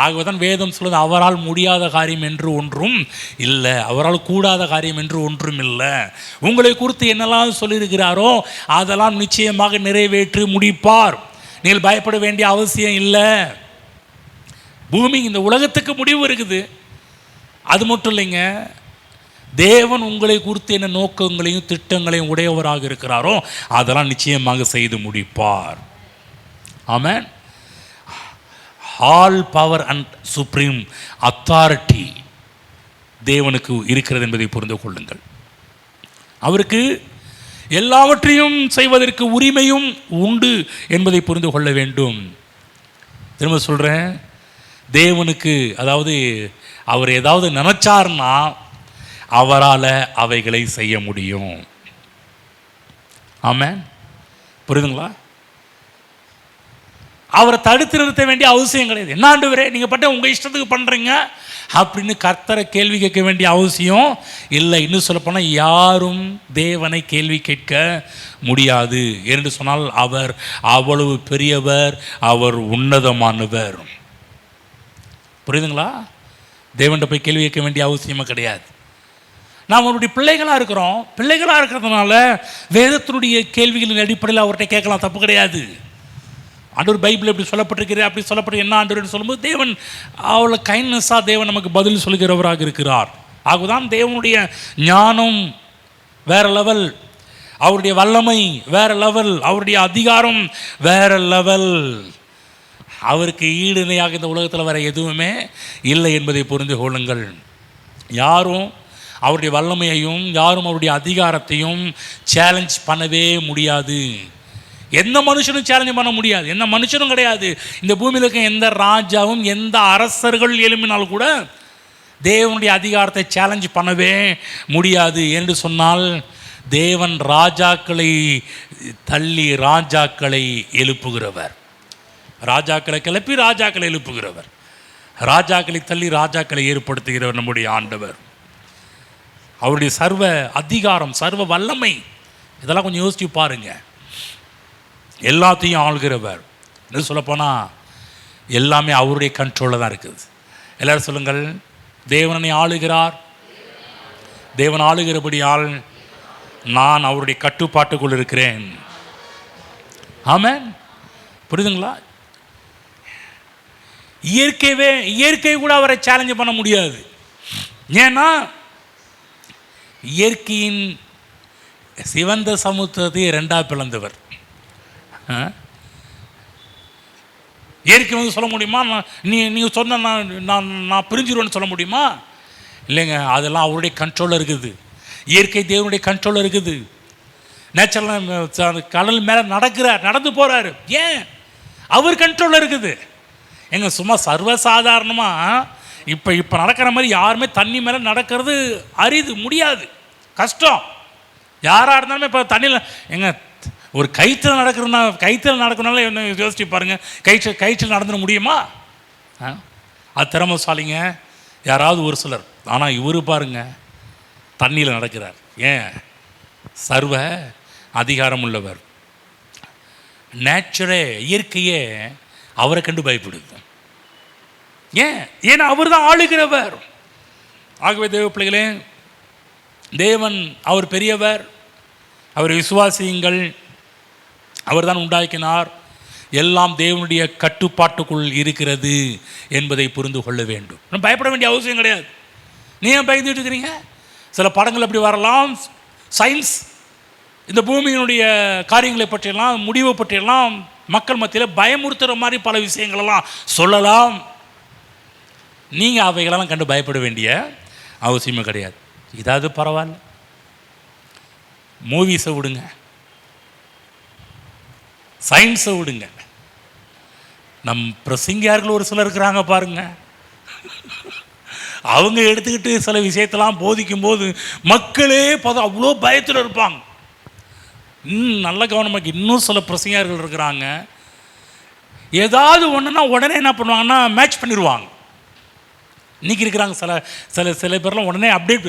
ஆகவேதான் வேதம் சொல்வது அவரால் முடியாத காரியம் என்று ஒன்றும் இல்லை, அவரால் கூடாத காரியம் என்று ஒன்றும் இல்லை. உங்களை குறித்து என்னெல்லாம் சொல்லியிருக்கிறாரோ அதெல்லாம் நிச்சயமாக நிறைவேற்றி முடிப்பார். நீங்கள் பயப்பட வேண்டிய அவசியம் இல்லை. பூமி இந்த உலகத்துக்கு முடிவு இருக்குது. அது மட்டும் இல்லைங்க, தேவன் உங்களை குறித்து என்ன நோக்கங்களையும் திட்டங்களையும் உடையவராக இருக்கிறாரோ அதெல்லாம் நிச்சயமாக செய்து முடிப்பார். Amen. All power and supreme authority தேவனுக்கு இருக்கிறது என்பதை புரிந்து கொள்ளுங்கள். அவருக்கு எல்லாவற்றையும் செய்வதற்கு உரிமையும் உண்டு என்பதை புரிந்து கொள்ள வேண்டும். திரும்ப சொல்கிறேன், தேவனுக்கு அதாவது அவர் ஏதாவது நினைச்சார்னா அவரால் அவைகளை செய்ய முடியும். ஆமென். புரியுதுங்களா? அவரை தடுத்து நிறுத்த வேண்டிய அவசியம் கிடையாது. என்ன ஆண்டவரே நீங்கள் பட்ட உங்கள் இஷ்டத்துக்கு பண்ணுறீங்க அப்படின்னு கர்த்தரை கேள்வி கேட்க வேண்டிய அவசியம் இல்லை. இன்னும் சொல்லப்போனால் யாரும் தேவனை கேள்வி கேட்க முடியாது என்று சொன்னால் அவர் அவ்வளவு பெரியவர், அவர் உன்னதமானவர். புரியுதுங்களா? தேவன்கிட்ட போய் கேள்வி கேட்க வேண்டிய அவசியமே கிடையாது. நாம் அவருடைய பிள்ளைகளாக இருக்கிறோம். பிள்ளைகளாக இருக்கிறதுனால வேதத்தினுடைய கேள்விகளின் அடிப்படையில் அவர்கிட்ட கேட்கலாம், தப்பு கிடையாது. ஆண்டவர் பைபிள் எப்படி சொல்லப்பட்டிருக்கிறது அப்படி சொல்லப்பட்டு என்ன ஆண்டவர்னு சொல்லும்போது தேவன் அவ்வளோ கைண்ட்னஸாக தேவன் நமக்கு பதில் சொல்கிறவராக இருக்கிறார். ஆகதான் தேவனுடைய ஞானம் வேற லெவல், அவருடைய வல்லமை வேற லெவல், அவருடைய அதிகாரம் வேற லெவல். அவருக்கு ஈடு இணையாக இந்த உலகத்தில் வேறு எதுவுமே இல்லை என்பதை புரிந்து கொள்ளுங்கள். யாரும் அவருடைய வல்லமையையும் யாரும் அவருடைய அதிகாரத்தையும் சேலஞ்ச் பண்ணவே முடியாது. எந்த மனுஷனும் சேலஞ்ச் பண்ண முடியாது. எந்த மனுஷனும் கிடையாது. இந்த பூமியில் இருக்க எந்த ராஜாவும் எந்த அரசர்கள் எழுப்பினாலும் கூட தேவனுடைய அதிகாரத்தை சேலஞ்ச் பண்ணவே முடியாது. என்று சொன்னால் தேவன் ராஜாக்களை தள்ளி ராஜாக்களை எழுப்புகிறவர், ராஜாக்களை கிளப்பி ராஜாக்களை எழுப்புகிறவர், ராஜாக்களை தள்ளி ராஜாக்களை ஏற்படுத்துகிறவர் நம்முடைய ஆண்டவர். அவருடைய சர்வ அதிகாரம், சர்வ வல்லமை, இதெல்லாம் கொஞ்சம் யோசிச்சு பாருங்க. எல்லாத்தையும் ஆள்கிறவர். என்ன சொல்லப்போனால் எல்லாமே அவருடைய கண்ட்ரோலில் தான் இருக்குது. எல்லாரும் சொல்லுங்கள், தேவனை ஆளுகிறார். தேவன் ஆளுகிறபடியால் நான் அவருடைய கட்டுப்பாட்டுக்குள் இருக்கிறேன். ஆமென். புரியுதுங்களா? இயற்கை கூட அவரை சேலஞ்ச் பண்ண முடியாது. ஏன்னா இயற்கையின் சிவந்த சமுத்திரத்தை இரண்டாக பிளந்தவர். இயற்கை வந்து சொல்ல முடியுமா நீங்கள் சொன்ன நான் பிரிஞ்சிருவேன்னு சொல்ல முடியுமா? இல்லைங்க, அதெல்லாம் அவருடைய கண்ட்ரோலில் இருக்குது. இயற்கை தேவனுடைய கண்ட்ரோலில் இருக்குது. நேச்சுரல் கடல் மேலே நடந்து போகிறாரு. ஏன்? அவர் கண்ட்ரோலில் இருக்குது. எங்க சும்மா சர்வசாதாரணமாக இப்போ நடக்கிற மாதிரி யாருமே தண்ணி மேலே நடக்கிறது அரிது, முடியாது, கஷ்டம். யாராக இருந்தாலுமே இப்போ தண்ணியில் எங்க ஒரு கயிற்றில் நடக்கிறதுனால என்ன யோசிச்சு பாருங்கள். கயிற்றில் நடந்துட முடியுமா? அது திறமைசாலிங்க யாராவது ஒரு சிலர். ஆனால் இவர் பாருங்க தண்ணியில் நடக்கிறார். ஏன்? சர்வ அதிகாரம் உள்ளவர். நேச்சுரே, இயற்கையே அவரை கண்டு பயப்படுது. ஏன்னா அவர் தான் ஆளுகிறவர். ஆகவே தேவ பிள்ளைகளே, தேவன் அவர் பெரியவர், அவர் விசுவாசியுங்கள். அவர் தான் உண்டாக்கினார். எல்லாம் தேவனுடைய கட்டுப்பாட்டுக்குள் இருக்கிறது என்பதை புரிந்து கொள்ள வேண்டும். நம்ம பயப்பட வேண்டிய அவசியம் கிடையாது. நீங்கள் பயந்துட்டு இருக்கிறீங்க. சில படங்கள் அப்படி வரலாம். சயின்ஸ் இந்த பூமியினுடைய காரியங்களை பற்றியெல்லாம், முடிவை பற்றியெல்லாம் மக்கள் மத்தியில் பயமுறுத்துகிற மாதிரி பல விஷயங்களெல்லாம் சொல்லலாம். நீங்கள் அவைகளெல்லாம் கண்டு பயப்பட வேண்டிய அவசியமே கிடையாது. இதாவது பரவாயில்ல, மூவிஸை விடுங்க, சயின்ஸை விடுங்க. நம் பிரசங்கியார்கள் ஒரு சிலர் இருக்கிறாங்க பாருங்க, அவங்க எடுத்துக்கிட்டு சில விஷயத்தெல்லாம் போதிக்கும்போது மக்களே அவ்வளோ பயத்தில் இருப்பாங்க. நல்ல கவனமாக இன்னும் சில பிரசங்கியார்கள் இருக்கிறாங்க, ஏதாவது ஒன்றுனா உடனே என்ன பண்ணுவாங்கன்னா மேட்ச் பண்ணிடுவாங்க. இன்றைக்கி இருக்கிறாங்க சில பேர்லாம் உடனே அப்டேட்,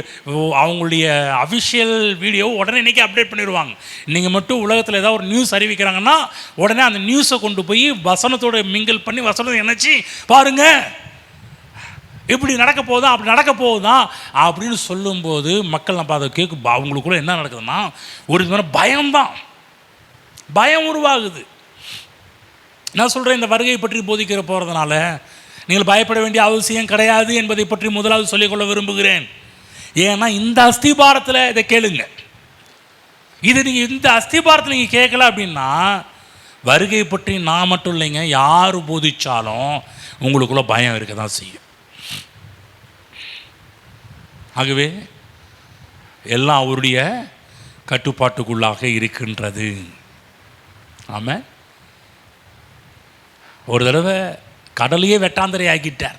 அவங்களுடைய அஃபிஷியல் வீடியோ உடனே இன்றைக்கி அப்டேட் பண்ணிடுவாங்க. நீங்கள் மட்டும் உலகத்தில் ஏதாவது ஒரு நியூஸ் அறிவிக்கிறாங்கன்னா உடனே அந்த நியூஸை கொண்டு போய் வசனத்தோடு மிங்கிள் பண்ணி வசனத்தை நினச்சி பாருங்கள் இப்படி நடக்க போகுதான், அப்படி நடக்க போகுதான் அப்படின்னு சொல்லும்போது மக்கள் நம்ம அதை கேட்கும். அவங்களுக்குள்ள என்ன நடக்குதுன்னா ஒரு விதமான பயம்தான், பயம் உருவாகுது. நான் சொல்கிறேன், இந்த வருகை பற்றி போதிக்கிற போகிறதுனால நீங்கள் பயப்பட வேண்டிய அவசியம் கிடையாது என்பதை பற்றி முதலாவது சொல்லிக்கொள்ள விரும்புகிறேன். ஏன்னா இந்த அஸ்திபாரத்தில் இதை கேளுங்க. இது நீங்கள் இந்த அஸ்திபாரத்தில் நீங்கள் கேட்கல அப்படின்னா வருகை பற்றி நான் மட்டும் இல்லைங்க, யார் போதிச்சாலும் உங்களுக்குள்ள பயம் இருக்க தான் செய்யும். ஆகவே எல்லாம் அவருடைய கட்டுப்பாட்டுக்குள்ளாக இருக்கின்றது. ஆமாம். ஒரு தடவை கடலையே வெட்டாந்தரை ஆக்கிட்டார்.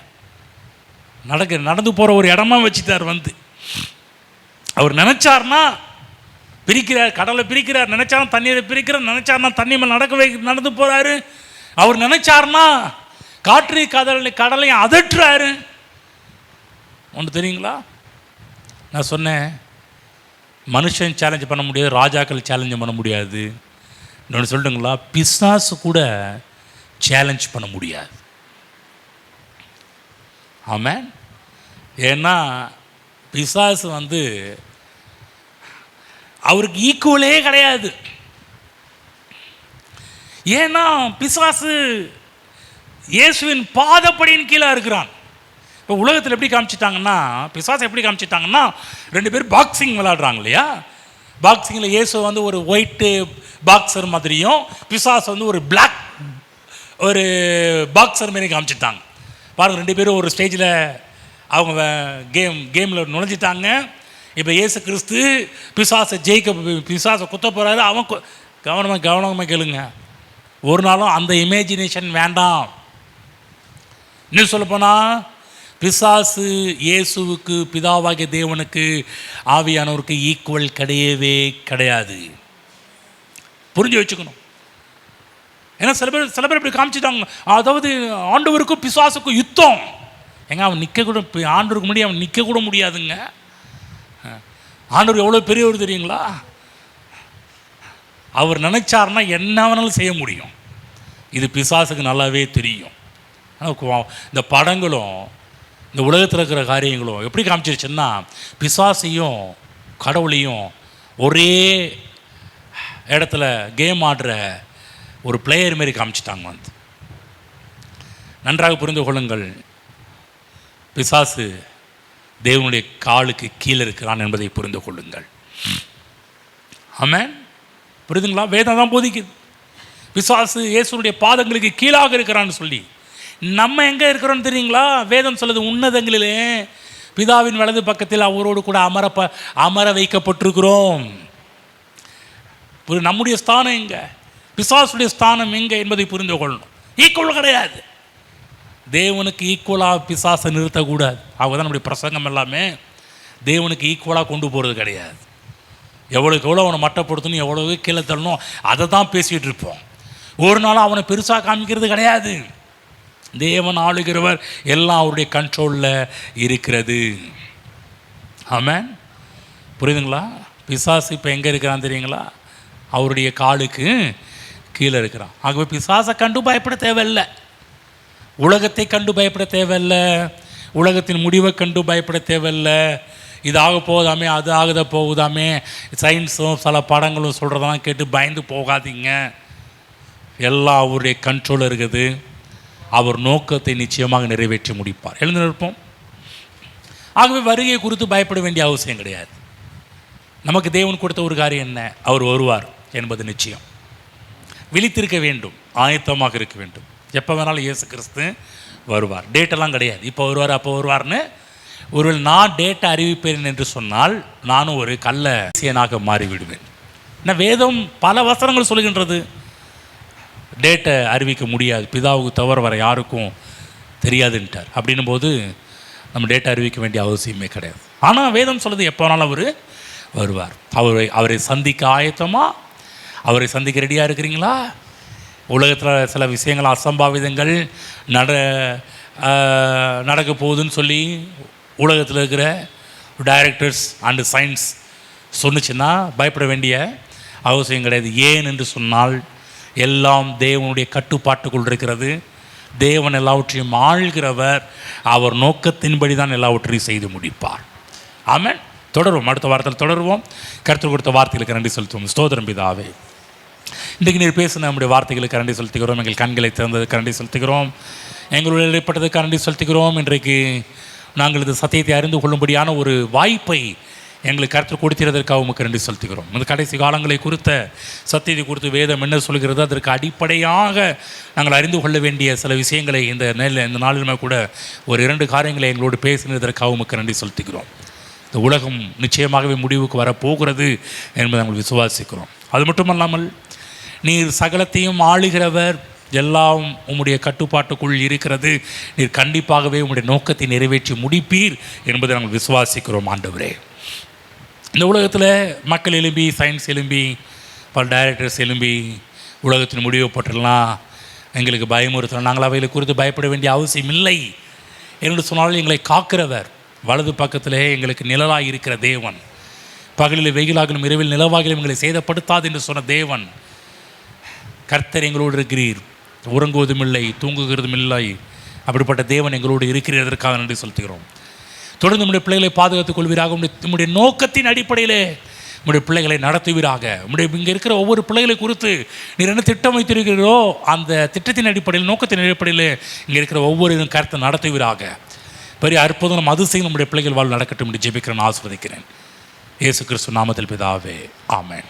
நடந்து போகிற ஒரு இடமா வச்சுட்டார். வந்து அவர் நினச்சார்னா பிரிக்கிறார், கடலை பிரிக்கிறார், நினைச்சாலும் தண்ணீரை பிரிக்கிறார், நினைச்சார்னா தண்ணி மேலே நடந்து போகிறாரு. அவர் நினைச்சார்னா காற்று கடலையும் அதட்டுறாரு. ஒன்று தெரியுங்களா, நான் சொன்னேன் மனுஷன் சேலஞ்ச் பண்ண முடியாது, ராஜாக்கள் சேலஞ்ச் பண்ண முடியாது. இன்னொன்று சொல்லிட்டுங்களா, பிசாசு கூட சேலஞ்ச் பண்ண முடியாது. ஆமாம். ஏன்னா பிசாசு வந்து அவருக்கு ஈக்குவலே கிடையாது. ஏன்னா பிசாசு இயேசுவின் பாதப்படியின் கீழே இருக்கிறான். இப்போ உலகத்தில் எப்படி காமிச்சிட்டாங்கன்னா, பிசாசு எப்படி காமிச்சிட்டாங்கன்னா, 2 பேர் பாக்ஸிங் விளையாடுறாங்க இல்லையா. பாக்ஸிங்கில் இயேசு வந்து ஒரு ஒயிட்டு பாக்ஸர் மாதிரியும் பிசாசு வந்து ஒரு பிளாக் ஒரு பாக்ஸர் மாரி காமிச்சிட்டாங்க. பாருங்கள், 2 பேரும் ஒரு ஸ்டேஜில் அவங்க கேமில் நுழைஞ்சிட்டாங்க. இப்போ இயேசு கிறிஸ்து பிசாசை குத்த போகிறாரு. அவன் கவனமாக கேளுங்க, ஒரு நாளும் அந்த இமேஜினேஷன் வேண்டாம். இன்னும் சொல்லப்போனால் பிசாசு இயேசுவுக்கு, பிதாவாகிய தேவனுக்கு, ஆவியானவருக்கு ஈக்குவல் கிடையவே கிடையாது. புரிஞ்சு வச்சுக்கணும். ஏன்னா சில பேர் இப்படி காமிச்சிட்டாங்க, அதாவது ஆண்டவருக்கும் பிசாசுக்கும் யுத்தம். ஏங்க அவன் நிற்கக்கூட, ஆண்டவருக்கு முன்னாடி அவன் நிற்கக்கூட முடியாதுங்க. ஆண்டவர் எவ்வளோ பெரியவர் தெரியுங்களா. அவர் நினைச்சார்னா என்ன வேணாலும் செய்ய முடியும். இது பிசாசுக்கு நல்லாவே தெரியும். இந்த படங்களும் இந்த உலகத்தில் இருக்கிற காரியங்களும் எப்படி காமிச்சிருச்சுன்னா, பிசாசையும் கடவுளையும் ஒரே இடத்துல கேம் ஆடுற ஒரு பிளேயர் மாரி காமிச்சிட்டாங்க. வந்து நன்றாக புரிந்து கொள்ளுங்கள், பிசாசு தேவனுடைய காலுக்கு கீழே இருக்கிறான் என்பதை புரிந்து கொள்ளுங்கள். ஆமென். புரியுதுங்களா? வேதம் தான் போதிக்குது பிசாசு இயேசுடைய பாதங்களுக்கு கீழாக இருக்கிறான்னு சொல்லி. நம்ம எங்கே இருக்கிறோன்னு தெரியுங்களா? வேதம் சொல்லுது, உன்னதங்களிலே பிதாவின் வலது பக்கத்தில் அவரோடு கூட அமர வைக்கப்பட்டிருக்கிறோம். நம்முடைய ஸ்தானம் எங்கே, பிசாசுடைய ஸ்தானம் எங்கே என்பதை புரிந்து கொள்ளணும். ஈக்குவல் கிடையாது. தேவனுக்கு ஈக்குவலாக பிசாசை நிறுத்தக்கூடாது. அவங்க தான் நம்முடைய பிரசங்கம் எல்லாமே தேவனுக்கு ஈக்குவலாக கொண்டு போகிறது கிடையாது. எவ்வளோக்கு எவ்வளோ அவனை மட்டப்படுத்தணும், எவ்வளவு கீழே தள்ளணும், அதை தான் பேசிகிட்டு இருப்போம். ஒரு நாளும் அவனை பெருசாக காமிக்கிறது கிடையாது. தேவன் ஆளுகிறவர், எல்லாம் அவருடைய கண்ட்ரோலில் இருக்கிறது. ஆமென். புரியுதுங்களா? பிசாசு இப்போ எங்கே இருக்கிறான் தெரியுங்களா? அவருடைய காலுக்கு கீழே இருக்கிறான். ஆகவே பிசாசை கண்டு பயப்பட தேவையில்லை, உலகத்தை கண்டு பயப்பட தேவையில்லை, உலகத்தின் முடிவை கண்டு பயப்பட தேவையில்லை. இது ஆக போகுதாமே, அது ஆகுத போகுதாமே, சயின்ஸும் சில படங்களும் சொல்கிறதெல்லாம் கேட்டு பயந்து போகாதீங்க. எல்லாம் அவருடைய கண்ட்ரோல் இருக்குது. அவர் நோக்கத்தை நிச்சயமாக நிறைவேற்றி முடிப்பார். எழுந்து நிற்போம். ஆகவே வருகை குறித்து பயப்பட வேண்டிய அவசியம் கிடையாது. நமக்கு தேவன் கொடுத்த ஒரு காரியம் என்ன? அவர் வருவார் என்பது நிச்சயம். விழித்திருக்க வேண்டும், ஆயத்தமாக இருக்க வேண்டும். எப்போ வேணாலும் இயேசு கிறிஸ்து வருவார். டேட்டெல்லாம் கிடையாது, இப்போ வருவார் அப்போ வருவார்னு. ஒருவேளை நான் டேட்டை அறிவிப்பேன் என்று சொன்னால் நானும் ஒரு கள்ளசியனாக மாறிவிடுவேன். ஏன்னா வேதம் பல வசனங்கள் சொல்கின்றது, டேட்டை அறிவிக்க முடியாது, பிதாவுக்கு தவிர வர யாருக்கும் தெரியாதுன்ட்டார். அப்படின்னும் போது நம்ம டேட்டை அறிவிக்க வேண்டிய அவசியமே கிடையாது. ஆனால் வேதம் சொல்லுது எப்போ வேணாலும் அவர் வருவார். அவரை சந்திக்க ஆயத்தமா? அவரை சந்திக்க ரெடியாக இருக்கிறீங்களா? உலகத்தில் சில விஷயங்கள், அசம்பாவிதங்கள் நடக்க போகுதுன்னு சொல்லி உலகத்தில் இருக்கிற டைரக்டர்ஸ் அண்டு சயின்ஸ் சொன்னிச்சுன்னா பயப்பட வேண்டிய அவசியம் கிடையாது. ஏன் என்று சொன்னால் எல்லாம் தேவனுடைய கட்டுப்பாட்டுக்குள் இருக்கிறது. தேவன் எல்லாவற்றையும் ஆள்கிறவர். அவர் நோக்கத்தின்படி தான் எல்லாவற்றையும் செய்து முடிப்பார். ஆமென். தொடருவோம், அடுத்த வாரத்தில் தொடருவோம். கர்த்தர் கொடுத்த வார்த்தைகளுக்கு நன்றி செலுத்துவோம். ஸ்தோத்திரம் பிதாவே. இன்றைக்கு நீர் பேசின நம்முடைய வார்த்தைகளுக்கு நன்றி செலுத்துகிறோம். எங்கள் கண்களை திறந்ததுக்கு நன்றி செலுத்துகிறோம். எங்களுடைய இடைப்பட்டதுக்கு நன்றி செலுத்துகிறோம். இன்றைக்கு நாங்கள் இந்த சத்தியத்தை அறிந்து கொள்ளும்படியான ஒரு வாய்ப்பை எங்களுக்கு கருத்து கொடுத்திருந்ததற்காக உமக்கு நன்றி செலுத்துகிறோம். இந்த கடைசி காலங்களை குறித்த சத்தியத்தை குறித்து வேதம் என்ன சொல்கிறது, அதற்கு அடிப்படையாக நாங்கள் அறிந்து கொள்ள வேண்டிய சில விஷயங்களை இந்த நாளிலுமே கூட ஒரு 2 காரியங்களை எங்களோடு பேசினதற்காக உமக்கு நன்றி செலுத்துகிறோம். இந்த உலகம் நிச்சயமாகவே முடிவுக்கு வரப்போகிறது என்பதை நாங்கள் விசுவாசிக்கிறோம். அது மட்டுமல்லாமல் நீர் சகலத்தையும் ஆளுகிறவர், எல்லாம் உம்முடைய கட்டுப்பாட்டுக்குள் இருக்கிறது. நீர் கண்டிப்பாகவே உம்முடைய நோக்கத்தை நிறைவேற்றி முடிப்பீர் என்பதை நாங்கள் விசுவாசிக்கிறோம். ஆண்டவரே, இந்த உலகத்தில் மக்கள் எழும்பி, சயின்ஸ் எழும்பி, பல டைரக்டர்ஸ் எழும்பி உலகத்தின் முடிவை போட்டுடலாம், எங்களுக்கு பயமுறுத்தலாம், நாங்கள் அவைகளை குறித்து பயப்பட வேண்டிய அவசியம் இல்லை என்று சொன்னாலும் எங்களை காக்கிறவர், வலது பக்கத்திலே எங்களுக்கு நிழலாக இருக்கிற தேவன், பகலில் வெயிலாகலும் இரவில் நிலவாகலும் எங்களை சேதப்படுத்தாது என்று சொன்ன தேவன், கர்த்தர் எங்களோடு இருக்கிறீர், உறங்குவதும் இல்லை, தூங்குகிறதும் இல்லை, அப்படிப்பட்ட தேவன் எங்களோடு இருக்கிறதற்காக நன்றி செலுத்துகிறோம். தொடர்ந்து நம்முடைய பிள்ளைகளை பாதுகாத்துக் கொள்வீராக. உம்முடைய நோக்கத்தின் அடிப்படையிலே உம்முடைய பிள்ளைகளை நடத்துவீராக. இங்கே இருக்கிற ஒவ்வொரு பிள்ளைகளை குறித்து நீர் என்ன திட்டம் வைத்திருக்கிறீரோ அந்த திட்டத்தின் அடிப்படையில், நோக்கத்தின் அடிப்படையில் இங்கே இருக்கிற ஒவ்வொரு கருத்தை நடத்துவீராக. பெரிய அற்புதம் அதிசயம் நம்முடைய பிள்ளைகள் வாழ் நடக்கட்டும் என்று ஜெபிக்கிறேன், ஆசீர்வதிக்கிறேன். இயேசு கிறிஸ்து நாமத்தில் பிதாவே, ஆமென்.